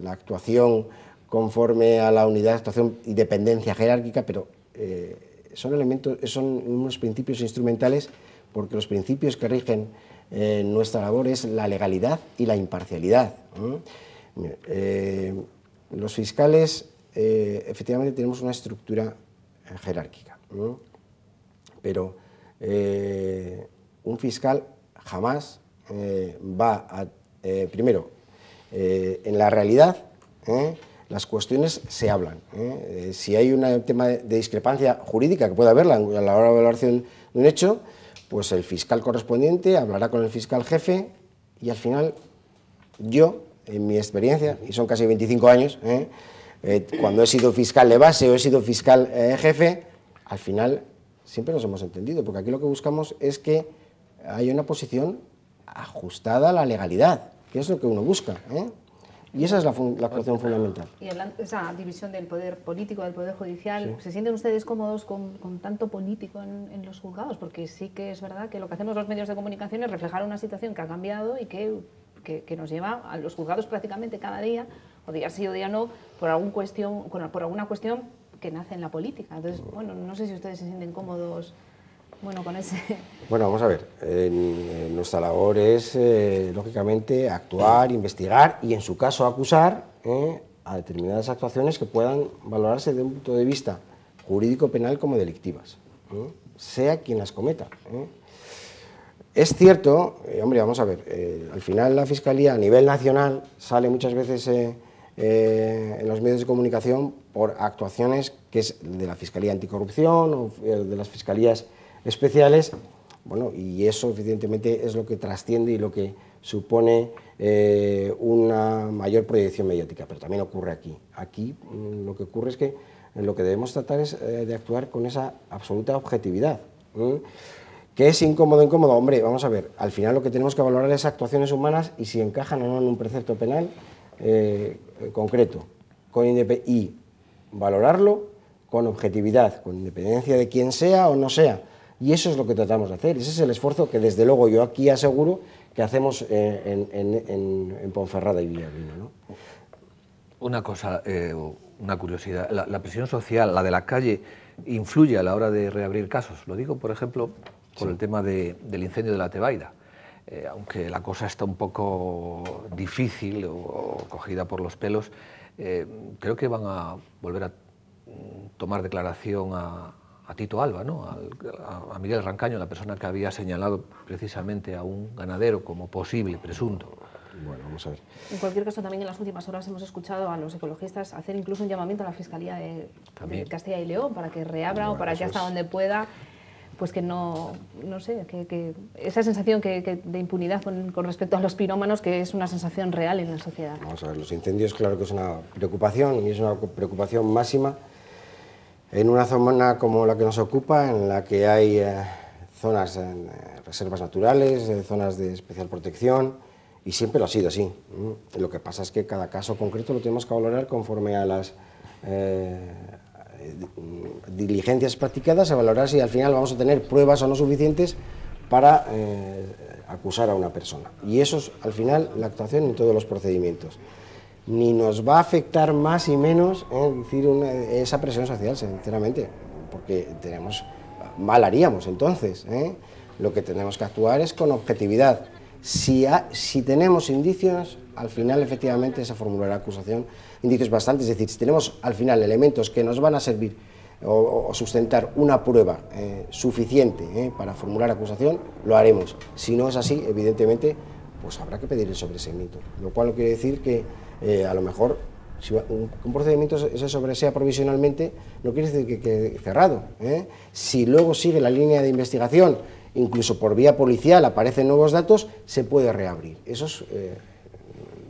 Speaker 2: la actuación conforme a la unidad de actuación y dependencia jerárquica, pero son unos principios instrumentales, porque los principios que rigen nuestra labor es la legalidad y la imparcialidad. Los fiscales, efectivamente, tenemos una estructura jerárquica, pero un fiscal jamás va a, primero, en la realidad, las cuestiones se hablan. Si hay un tema de discrepancia jurídica, que puede haberla a la hora de valoración de un hecho, pues el fiscal correspondiente hablará con el fiscal jefe y al final yo, en mi experiencia, y son casi 25 años, cuando he sido fiscal de base o he sido fiscal jefe, al final siempre nos hemos entendido, porque aquí lo que buscamos es que haya una posición ajustada a la legalidad, que es lo que uno busca, ¿eh? Y esa es la actuación fundamental.
Speaker 4: Y hablando de esa división del poder político, del poder judicial, ¿se sienten ustedes cómodos con tanto político en los juzgados? Porque sí que es verdad que lo que hacemos los medios de comunicación es reflejar una situación que ha cambiado y que nos lleva a los juzgados prácticamente cada día, o día sí o día no, por alguna cuestión que nace en la política. Entonces, bueno, no sé si ustedes se sienten cómodos, bueno, con ese...
Speaker 2: Bueno, vamos a ver, nuestra labor es, lógicamente, actuar, investigar y, en su caso, acusar a determinadas actuaciones que puedan valorarse desde un punto de vista jurídico, penal como delictivas, sea quien las cometa. Es cierto, hombre, vamos a ver, al final la Fiscalía a nivel nacional sale muchas veces en los medios de comunicación por actuaciones que es de la Fiscalía Anticorrupción o de las Fiscalías especiales, bueno, y eso evidentemente es lo que trasciende y lo que supone una mayor proyección mediática, pero también ocurre aquí. Aquí lo que ocurre es que lo que debemos tratar es de actuar con esa absoluta objetividad. ¿Qué es incómodo? Hombre, vamos a ver, al final lo que tenemos que valorar es actuaciones humanas y si encajan o no en un precepto penal concreto, y valorarlo con objetividad, con independencia de quién sea o no sea. Y eso es lo que tratamos de hacer. Ese es el esfuerzo que, desde luego, yo aquí aseguro que hacemos en Ponferrada y Villarreal, ¿no?
Speaker 3: Una cosa, una curiosidad. La presión social, la de la calle, influye a la hora de reabrir casos. Lo digo, por ejemplo, por el tema del incendio de la Tebaida. Aunque la cosa está un poco difícil o cogida por los pelos, creo que van a volver a tomar declaración a Tito Alba, ¿no? a Miguel Rancaño, la persona que había señalado precisamente a un ganadero como posible, presunto.
Speaker 2: Bueno, vamos a ver.
Speaker 4: En cualquier caso, también en las últimas horas hemos escuchado a los ecologistas hacer incluso un llamamiento a la Fiscalía de Castilla y León para que reabra o para que hasta donde pueda, pues que no sé, que esa sensación de impunidad con respecto a los pirómanos, que es una sensación real en la sociedad.
Speaker 2: Vamos a ver, los incendios claro que es una preocupación y es una preocupación máxima en una zona como la que nos ocupa, en la que hay zonas, reservas naturales, zonas de especial protección, y siempre lo ha sido así. Lo que pasa es que cada caso concreto lo tenemos que valorar conforme a las diligencias practicadas, a valorar si al final vamos a tener pruebas o no suficientes para acusar a una persona. Y eso es al final la actuación en todos los procedimientos. Ni nos va a afectar más y menos esa presión social, sinceramente, porque mal haríamos entonces. Lo que tenemos que actuar es con objetividad. Si tenemos indicios, al final efectivamente se formulará acusación, indicios bastantes, es decir, si tenemos al final elementos que nos van a servir o sustentar una prueba suficiente para formular acusación, lo haremos. Si no es así, evidentemente, pues habrá que pedir el sobreseimiento, lo cual no quiere decir que a lo mejor si un procedimiento se sobresea provisionalmente, no quiere decir que quede cerrado. Si luego sigue la línea de investigación, incluso por vía policial aparecen nuevos datos, se puede reabrir. Eso es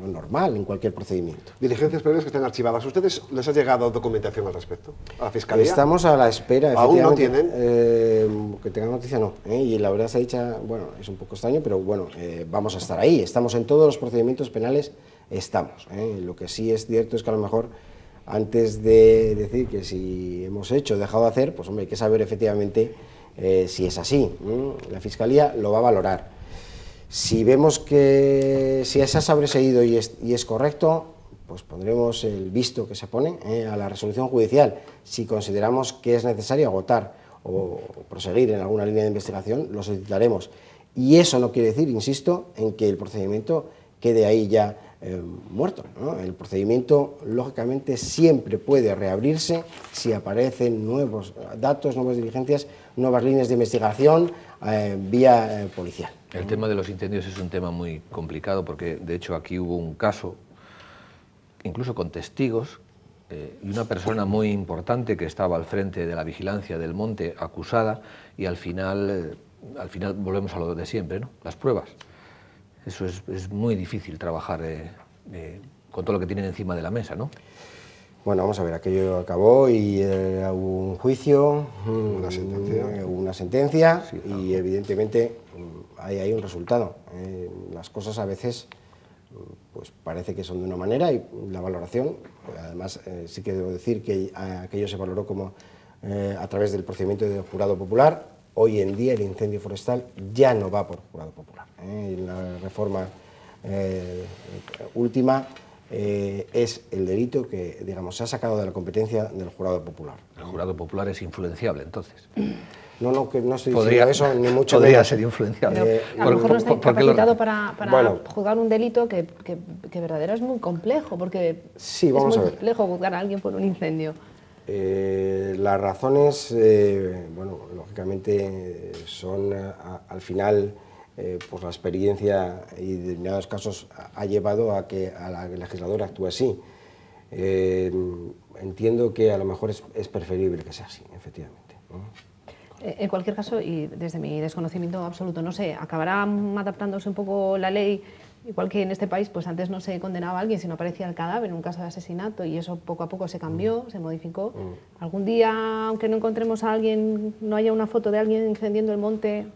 Speaker 2: normal en cualquier procedimiento.
Speaker 1: Diligencias previas que están archivadas. ¿Ustedes les ha llegado documentación al respecto? ¿A la Fiscalía?
Speaker 2: Estamos a la espera.
Speaker 1: ¿Aún no tienen?
Speaker 2: Que tengan noticia no. Y la verdad se ha dicho, bueno, es un poco extraño, pero bueno, vamos a estar ahí. Estamos en todos los procedimientos penales, estamos. Lo que sí es cierto es que a lo mejor, antes de decir que si hemos hecho o dejado de hacer, pues hombre, hay que saber efectivamente si es así. La Fiscalía lo va a valorar. Si vemos que si se ha sobreseído y es correcto, pues pondremos el visto que se pone a la resolución judicial. Si consideramos que es necesario agotar o proseguir en alguna línea de investigación, lo solicitaremos. Y eso no quiere decir, insisto, en que el procedimiento quede ahí ya muerto, ¿no? El procedimiento, lógicamente, siempre puede reabrirse si aparecen nuevos datos, nuevas diligencias, nuevas líneas de investigación vía policial.
Speaker 3: El tema de los incendios es un tema muy complicado porque, de hecho, aquí hubo un caso, incluso con testigos, y una persona muy importante que estaba al frente de la vigilancia del monte acusada, y al final volvemos a lo de siempre, ¿no? Las pruebas. Eso es muy difícil trabajar con todo lo que tienen encima de la mesa, ¿no?
Speaker 2: Bueno, vamos a ver, aquello acabó y hubo un juicio, una sentencia, sí, y evidentemente ahí hay un resultado. Las cosas a veces pues parece que son de una manera y la valoración, además sí que debo decir que aquello se valoró como a través del procedimiento de jurado popular. Hoy en día el incendio forestal ya no va por jurado popular. En la reforma última es el delito que, digamos, se ha sacado de la competencia del jurado popular.
Speaker 3: El jurado popular es influenciable, entonces.
Speaker 2: No, que no estoy diciendo eso, ni mucho
Speaker 3: podría
Speaker 2: menos.
Speaker 3: ser influenciable.
Speaker 4: A lo mejor no está capacitado para
Speaker 2: Bueno,
Speaker 4: juzgar un delito que verdadero es muy complejo, porque
Speaker 2: sí, vamos
Speaker 4: es
Speaker 2: a
Speaker 4: muy
Speaker 2: ver.
Speaker 4: complejo juzgar a alguien por un incendio.
Speaker 2: Las razones, bueno, lógicamente son al final, pues la experiencia y en determinados casos ha llevado a que la legisladora actúe así. Entiendo que a lo mejor es preferible que sea así, efectivamente, ¿no?
Speaker 4: En cualquier caso, y desde mi desconocimiento absoluto, no sé, acabará adaptándose un poco la ley, igual que en este país, pues antes no se condenaba a alguien si no aparecía el cadáver en un caso de asesinato, y eso poco a poco se cambió, se modificó. Algún día, aunque no encontremos a alguien, no haya una foto de alguien incendiando el monte,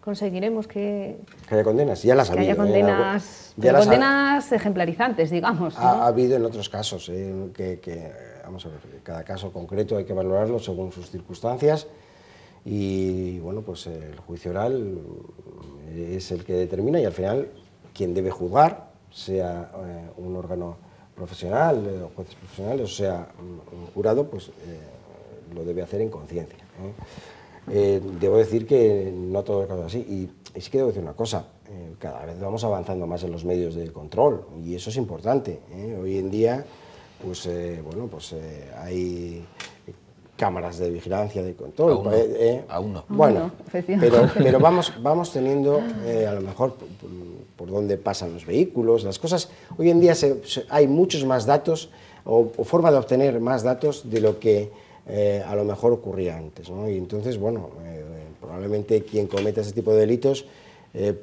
Speaker 4: conseguiremos que
Speaker 2: haya condenas, ya las ha habido.
Speaker 4: Que haya condenas, pero condenas ejemplarizantes, digamos, ¿no?
Speaker 2: Ha habido en otros casos, vamos a ver, cada caso concreto hay que valorarlo según sus circunstancias. Y bueno, pues el juicio oral es el que determina y al final quien debe juzgar, sea un órgano profesional, jueces profesionales, o sea un jurado, pues lo debe hacer en conciencia. Debo decir que no todo el caso es así y sí que debo decir una cosa, cada vez vamos avanzando más en los medios de control y eso es importante. Hoy en día pues, bueno, pues hay cámaras de vigilancia, de control.
Speaker 3: Aún no.
Speaker 2: Bueno, pero vamos teniendo a lo mejor por dónde pasan los vehículos, las cosas. Hoy en día hay muchos más datos o forma de obtener más datos de lo que a lo mejor ocurría antes, ¿no? Y entonces, bueno, probablemente quien cometa ese tipo de delitos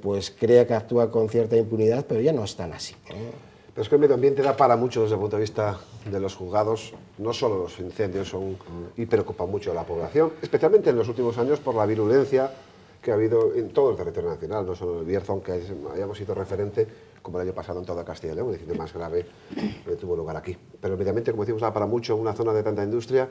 Speaker 2: pues crea que actúa con cierta impunidad, pero ya no es tan así.
Speaker 1: Pero es que el medio ambiente da para mucho desde el punto de vista de los juzgados, no solo los incendios y preocupa mucho a la población, especialmente en los últimos años por la virulencia que ha habido en todo el territorio nacional, no solo en el Bierzo, aunque hayamos sido referente, como el año pasado en toda Castilla y León, el incendio más grave tuvo lugar aquí. Pero el medio ambiente, como decimos, da para mucho en una zona de tanta industria.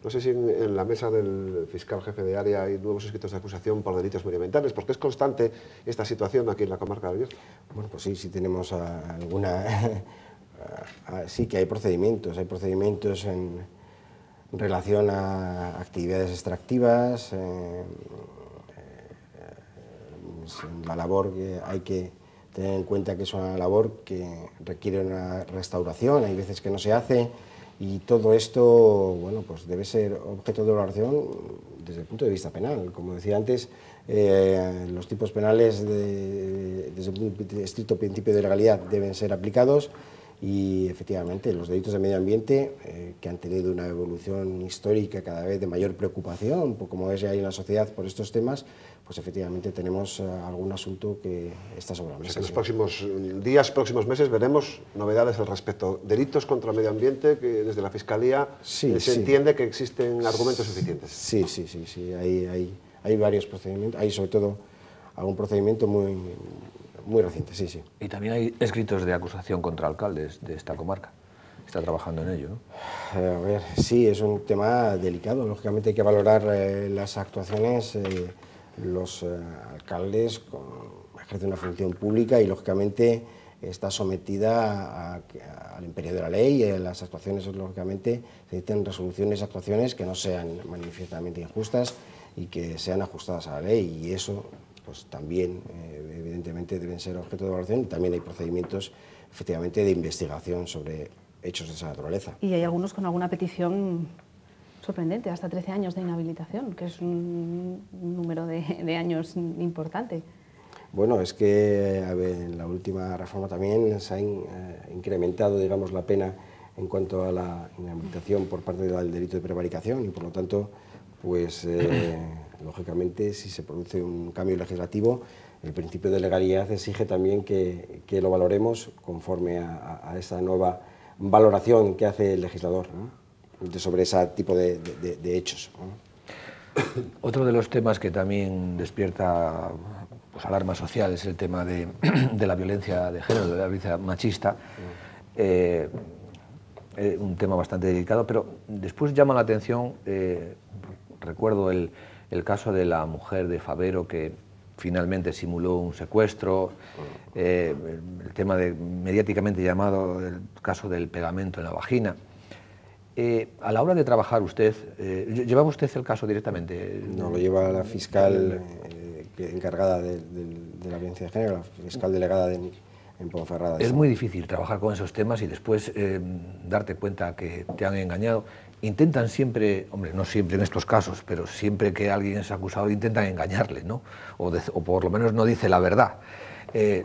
Speaker 1: No sé si en la mesa del fiscal jefe de área hay nuevos escritos de acusación por delitos medioambientales, porque es constante esta situación aquí en la comarca del Bierzo.
Speaker 2: Bueno, pues sí tenemos alguna... sí que hay procedimientos en relación a actividades extractivas, la labor que hay que tener en cuenta que es una labor que requiere una restauración, hay veces que no se hace y todo esto, bueno, pues debe ser objeto de valoración desde el punto de vista penal. Como decía antes, los tipos penales desde un estricto principio de legalidad deben ser aplicados y efectivamente los delitos de medio ambiente que han tenido una evolución histórica cada vez de mayor preocupación, como es ya en la sociedad por estos temas, pues efectivamente tenemos algún asunto que está sobre la mesa.
Speaker 1: O sea que en los próximos días, próximos meses veremos novedades al respecto. Delitos contra el medio ambiente que desde la Fiscalía se entiende que existen argumentos suficientes.
Speaker 2: Sí, hay varios procedimientos, hay sobre todo algún procedimiento muy reciente, sí.
Speaker 3: Y también hay escritos de acusación contra alcaldes de esta comarca. Está trabajando en ello, ¿no?
Speaker 2: A ver, sí, es un tema delicado. Lógicamente hay que valorar las actuaciones. Los alcaldes ejercen una función pública y lógicamente está sometida al imperio de la ley y las actuaciones, lógicamente, se necesitan resoluciones, actuaciones que no sean manifiestamente injustas y que sean ajustadas a la ley y eso pues también evidentemente deben ser objeto de evaluación y también hay procedimientos efectivamente de investigación sobre hechos de esa naturaleza.
Speaker 4: Y hay algunos con alguna petición sorprendente, hasta 13 años de inhabilitación, que es un número de años importante.
Speaker 2: Bueno, es que en la última reforma también se ha incrementado, digamos, la pena en cuanto a la inhabilitación por parte del delito de prevaricación y por lo tanto, pues lógicamente si se produce un cambio legislativo, el principio de legalidad exige también que lo valoremos conforme a esa nueva valoración que hace el legislador, ¿no? Sobre ese tipo de hechos, ¿no?
Speaker 3: Otro de los temas que también despierta pues, alarma social es el tema de la violencia de género, de la violencia machista. Un tema bastante delicado, pero después llama la atención, recuerdo el caso de la mujer de Favero que finalmente simuló un secuestro, el tema mediáticamente llamado el caso del pegamento en la vagina. A la hora de trabajar usted, ¿llevaba usted el caso directamente?
Speaker 2: No, lo lleva la fiscal encargada de la violencia de género, la fiscal delegada en Ponferrada.
Speaker 3: Es muy difícil trabajar con esos temas y después darte cuenta que te han engañado. Intentan siempre, hombre, no siempre en estos casos, pero siempre que alguien es acusado intentan engañarle, ¿no? O por lo menos no dice la verdad.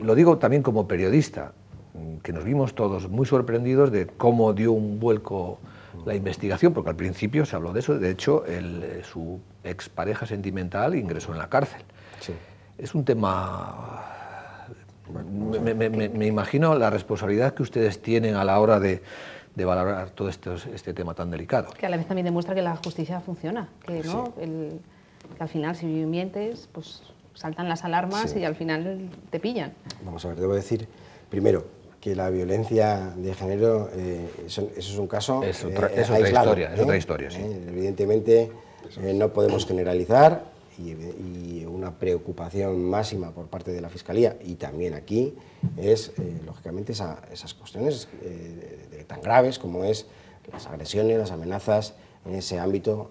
Speaker 3: Lo digo también como periodista, que nos vimos todos muy sorprendidos de cómo dio un vuelco la investigación, porque al principio se habló de eso. De hecho, su expareja sentimental ingresó en la cárcel.
Speaker 2: Sí.
Speaker 3: Es un tema... Me imagino la responsabilidad que ustedes tienen a la hora de valorar todo este tema tan delicado.
Speaker 4: Que a la vez también demuestra que la justicia funciona, que, ¿no?
Speaker 2: Sí.
Speaker 4: Que al final si mientes, pues saltan las alarmas, sí, y al final te pillan.
Speaker 2: Vamos a ver, debo decir, primero, que la violencia de género, eso es un caso aislado,
Speaker 3: es otra historia, sí.
Speaker 2: Evidentemente no podemos generalizar, y una preocupación máxima por parte de la Fiscalía y también aquí es, lógicamente, esas cuestiones tan graves como es las agresiones, las amenazas en ese ámbito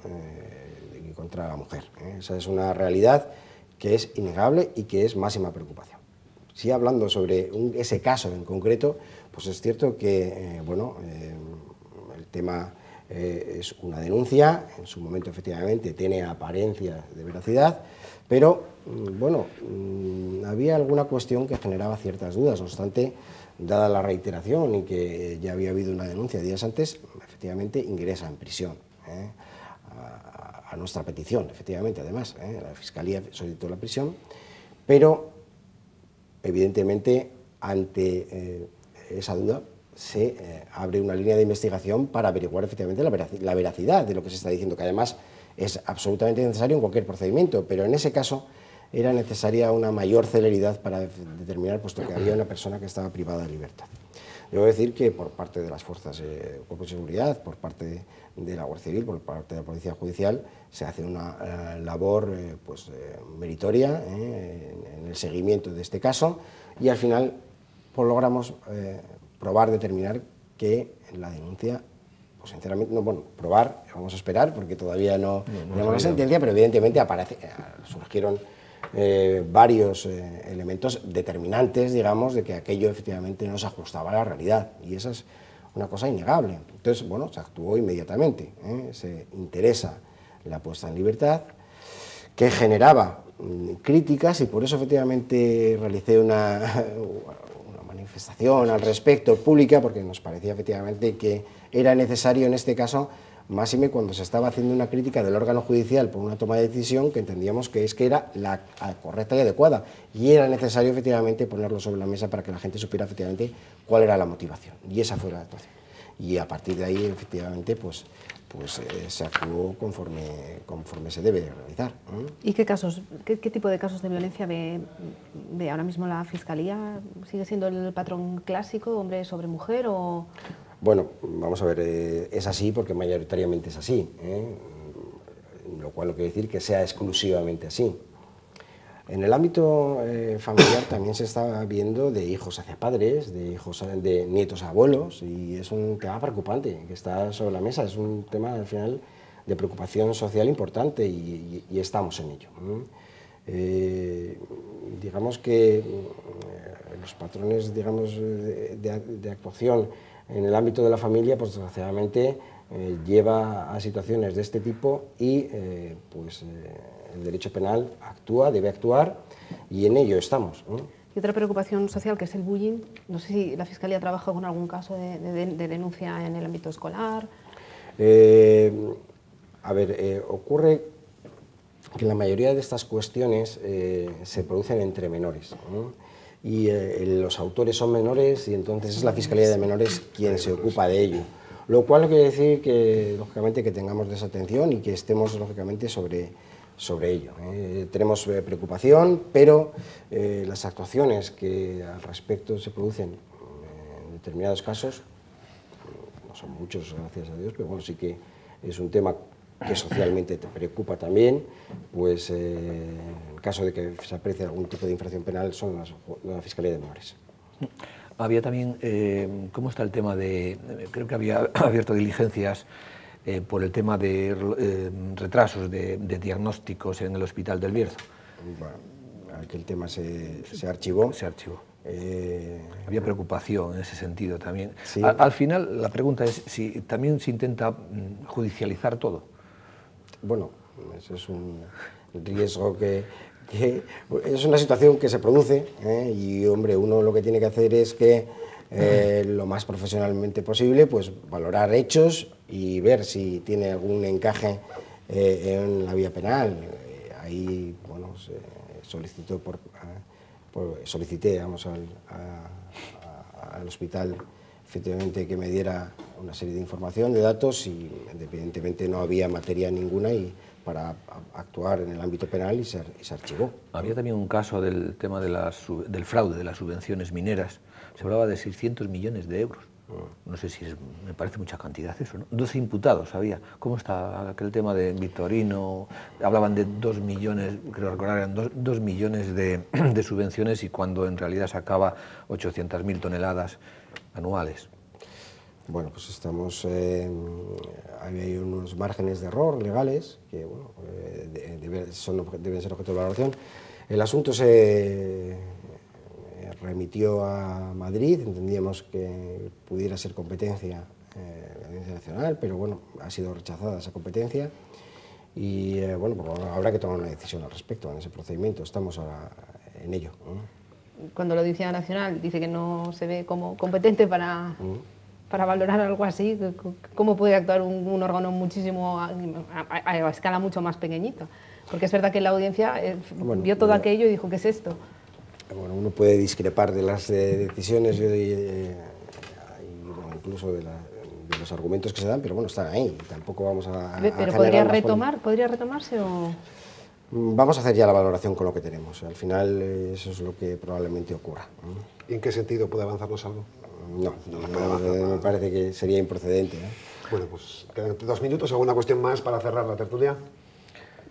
Speaker 2: contra la mujer. Esa es una realidad que es innegable y que es máxima preocupación. Sí, hablando sobre ese caso en concreto, pues es cierto que el tema es una denuncia, en su momento efectivamente tiene apariencia de veracidad, pero bueno, había alguna cuestión que generaba ciertas dudas. No obstante, dada la reiteración y que ya había habido una denuncia días antes, efectivamente ingresa en prisión, a nuestra petición, efectivamente, además, la Fiscalía solicitó la prisión, pero evidentemente ante esa duda se abre una línea de investigación para averiguar efectivamente la veracidad de lo que se está diciendo, que además es absolutamente necesario en cualquier procedimiento, pero en ese caso era necesaria una mayor celeridad para determinar, puesto que había una persona que estaba privada de libertad. Debo decir que por parte de las fuerzas de cuerpo de seguridad, por parte de la Guardia Civil, por parte de la Policía Judicial, se hace una labor meritoria en el seguimiento de este caso y al final pues, logramos probar, determinar que la denuncia, pues sinceramente, no, bueno, probar, vamos a esperar porque todavía no tenemos la sentencia, pero evidentemente surgieron varios elementos determinantes, digamos, de que aquello efectivamente no se ajustaba a la realidad y esa es una cosa innegable. Entonces, bueno, se actuó inmediatamente, se interesa la puesta en libertad, que generaba críticas y por eso efectivamente realicé una manifestación al respecto pública, porque nos parecía efectivamente que era necesario en este caso, máxime cuando se estaba haciendo una crítica del órgano judicial por una toma de decisión que entendíamos que era la correcta y adecuada, y era necesario efectivamente ponerlo sobre la mesa para que la gente supiera efectivamente cuál era la motivación, y esa fue la actuación. Y a partir de ahí efectivamente pues se actuó conforme se debe realizar.
Speaker 4: ¿Y qué casos, qué tipo de casos de violencia ve ahora mismo la Fiscalía? ¿Sigue siendo el patrón clásico, hombre sobre mujer o...?
Speaker 2: Bueno, vamos a ver, es así porque mayoritariamente es así, lo cual no quiere decir que sea exclusivamente así. En el ámbito familiar también se está viendo de hijos hacia padres, de nietos a abuelos, y es un tema preocupante que está sobre la mesa, es un tema al final de preocupación social importante y estamos en ello. Digamos que los patrones de actuación en el ámbito de la familia, pues desgraciadamente lleva a situaciones de este tipo y el derecho penal actúa, debe actuar y en ello estamos.
Speaker 4: Y otra preocupación social que es el bullying, no sé si la Fiscalía trabaja con algún caso de denuncia en el ámbito escolar.
Speaker 2: Ocurre que la mayoría de estas cuestiones se producen entre menores, y los autores son menores y entonces es la Fiscalía de Menores quien se ocupa de ello. Lo cual no quiere decir que, lógicamente, que tengamos desatención y que estemos, lógicamente, sobre sobre ello. Tenemos preocupación, pero las actuaciones que al respecto se producen en determinados casos, no son muchos, gracias a Dios, pero bueno, sí que es un tema que socialmente te preocupa también, pues en caso de que se aprecie algún tipo de infracción penal son la Fiscalía de Menores.
Speaker 3: Había también, ¿cómo está el tema de, creo que había abierto diligencias por el tema de retrasos de diagnósticos en el Hospital del Bierzo?
Speaker 2: Bueno, aquel tema se archivó.
Speaker 3: Se archivó. Había preocupación en ese sentido también.
Speaker 2: Sí.
Speaker 3: Al final, la pregunta es si también se intenta judicializar todo.
Speaker 2: Bueno, eso es un riesgo que es una situación que se produce, y, hombre, uno lo que tiene que hacer es que lo más profesionalmente posible, pues valorar hechos y ver si tiene algún encaje en la vía penal. Ahí, bueno, solicité vamos, al hospital efectivamente que me diera una serie de información, de datos, y evidentemente no había materia ninguna y para actuar en el ámbito penal y se archivó.
Speaker 3: Había también un caso del tema del fraude de las subvenciones mineras. Se hablaba de 600 millones de euros. No sé si me parece mucha cantidad eso, ¿no? 12 imputados había. ¿Cómo está aquel tema de Victorino? Hablaban de 2 millones, creo recordar, eran 2 millones de subvenciones, y cuando en realidad sacaba 800.000 toneladas anuales.
Speaker 2: Bueno, pues estamos, hay unos márgenes de error legales que bueno, deben ser objeto de valoración. El asunto se remitió a Madrid, entendíamos que pudiera ser competencia de la Audiencia Nacional, pero bueno, ha sido rechazada esa competencia y bueno, pues habrá que tomar una decisión al respecto en ese procedimiento, estamos ahora en ello.
Speaker 4: Cuando la Audiencia Nacional dice que no se ve como competente para valorar algo así, ¿cómo puede actuar un órgano muchísimo a escala mucho más pequeñita? Porque es verdad que la audiencia vio todo aquello y dijo, ¿qué es esto?
Speaker 2: Bueno, uno puede discrepar de las decisiones y bueno, incluso de los argumentos que se dan, pero bueno, están ahí. Tampoco vamos a
Speaker 4: ¿Pero podría retomarse o...?
Speaker 2: Vamos a hacer ya la valoración con lo que tenemos. Al final eso es lo que probablemente ocurra.
Speaker 1: ¿Y en qué sentido puede avanzarnos algo?
Speaker 2: No, me parece que sería improcedente.
Speaker 1: Bueno, pues quedan 2 minutos. ¿Alguna cuestión más para cerrar la tertulia?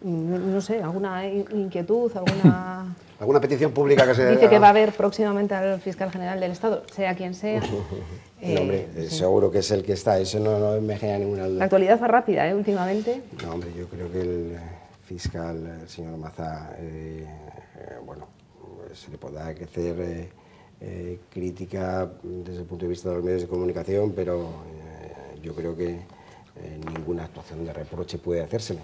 Speaker 4: No sé, ¿alguna inquietud, alguna...?
Speaker 1: ¿Alguna petición pública que se...?
Speaker 4: Dice que va a haber próximamente al fiscal general del Estado, sea quien sea.
Speaker 2: No, hombre, sí. Seguro que es el que está, eso no me genera ninguna duda.
Speaker 4: La actualidad va rápida, últimamente.
Speaker 2: No, hombre, yo creo que el fiscal, el señor Mazá, bueno, se le podrá hacer crítica desde el punto de vista de los medios de comunicación, pero yo creo que ninguna actuación de reproche puede hacérsele.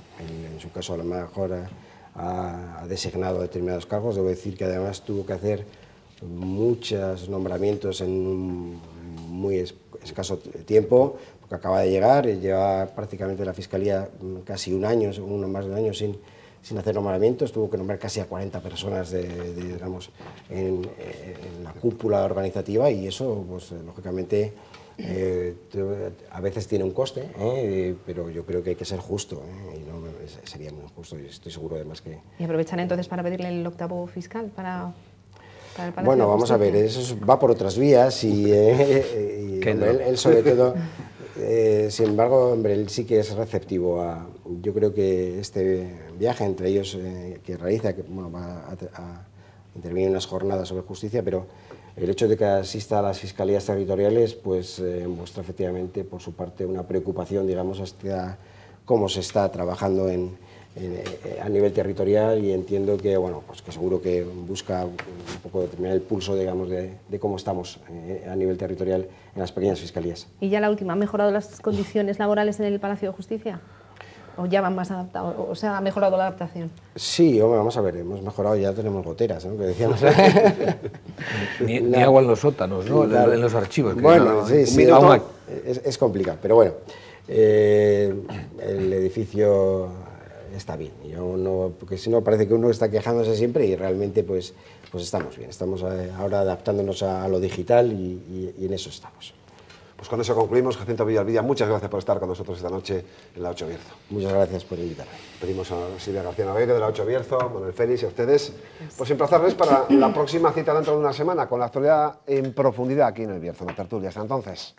Speaker 2: En su caso, a lo mejor ha designado determinados cargos. Debo decir que además tuvo que hacer muchos nombramientos en un muy escaso tiempo, porque acaba de llegar y lleva prácticamente la Fiscalía casi un año, más de un año sin hacer nombramientos. Tuvo que nombrar casi a 40 personas digamos, en la cúpula organizativa, y eso, pues, lógicamente, a veces tiene un coste, pero yo creo que hay que ser justo, y no sería muy injusto, y estoy seguro además que...
Speaker 4: ¿Y aprovechan entonces para pedirle el octavo fiscal para el Palacio
Speaker 2: Bueno,
Speaker 4: de
Speaker 2: vamos a ver, eso va por otras vías y hombre, él sobre todo, sin embargo, hombre, él sí que es receptivo a... Yo creo que este viaje, entre ellos que realiza, que bueno, va a intervenir en unas jornadas sobre justicia, pero el hecho de que asista a las fiscalías territoriales pues muestra efectivamente por su parte una preocupación, digamos, hasta cómo se está trabajando a nivel territorial, y entiendo que, bueno, pues que seguro que busca un poco determinar el pulso, digamos, de cómo estamos a nivel territorial en las pequeñas fiscalías.
Speaker 4: Y ya la última, ¿han mejorado las condiciones laborales en el Palacio de Justicia? ¿O ya van más adaptados? ¿O sea, ha mejorado la adaptación?
Speaker 2: Sí, hombre, vamos a ver, hemos mejorado, ya tenemos goteras, ¿no? Que decíamos.
Speaker 3: ni agua en los sótanos, ¿no? Claro. En los archivos.
Speaker 2: Bueno, sí, es complicado, pero bueno, el edificio está bien. Yo no, porque si no parece que uno está quejándose siempre, y realmente pues estamos bien. Estamos ahora adaptándonos a lo digital y en eso estamos.
Speaker 1: Pues con eso concluimos. Jacinto Villalbilla, muchas gracias por estar con nosotros esta noche en la 8 Bierzo.
Speaker 2: Muchas gracias por invitarme.
Speaker 1: Pedimos a Silvia García Naveiro de la 8 Bierzo, Manuel Félix y a ustedes, pues emplazarles para la próxima cita dentro de una semana con la actualidad en profundidad aquí en el Bierzo, en la tertulia. Hasta entonces.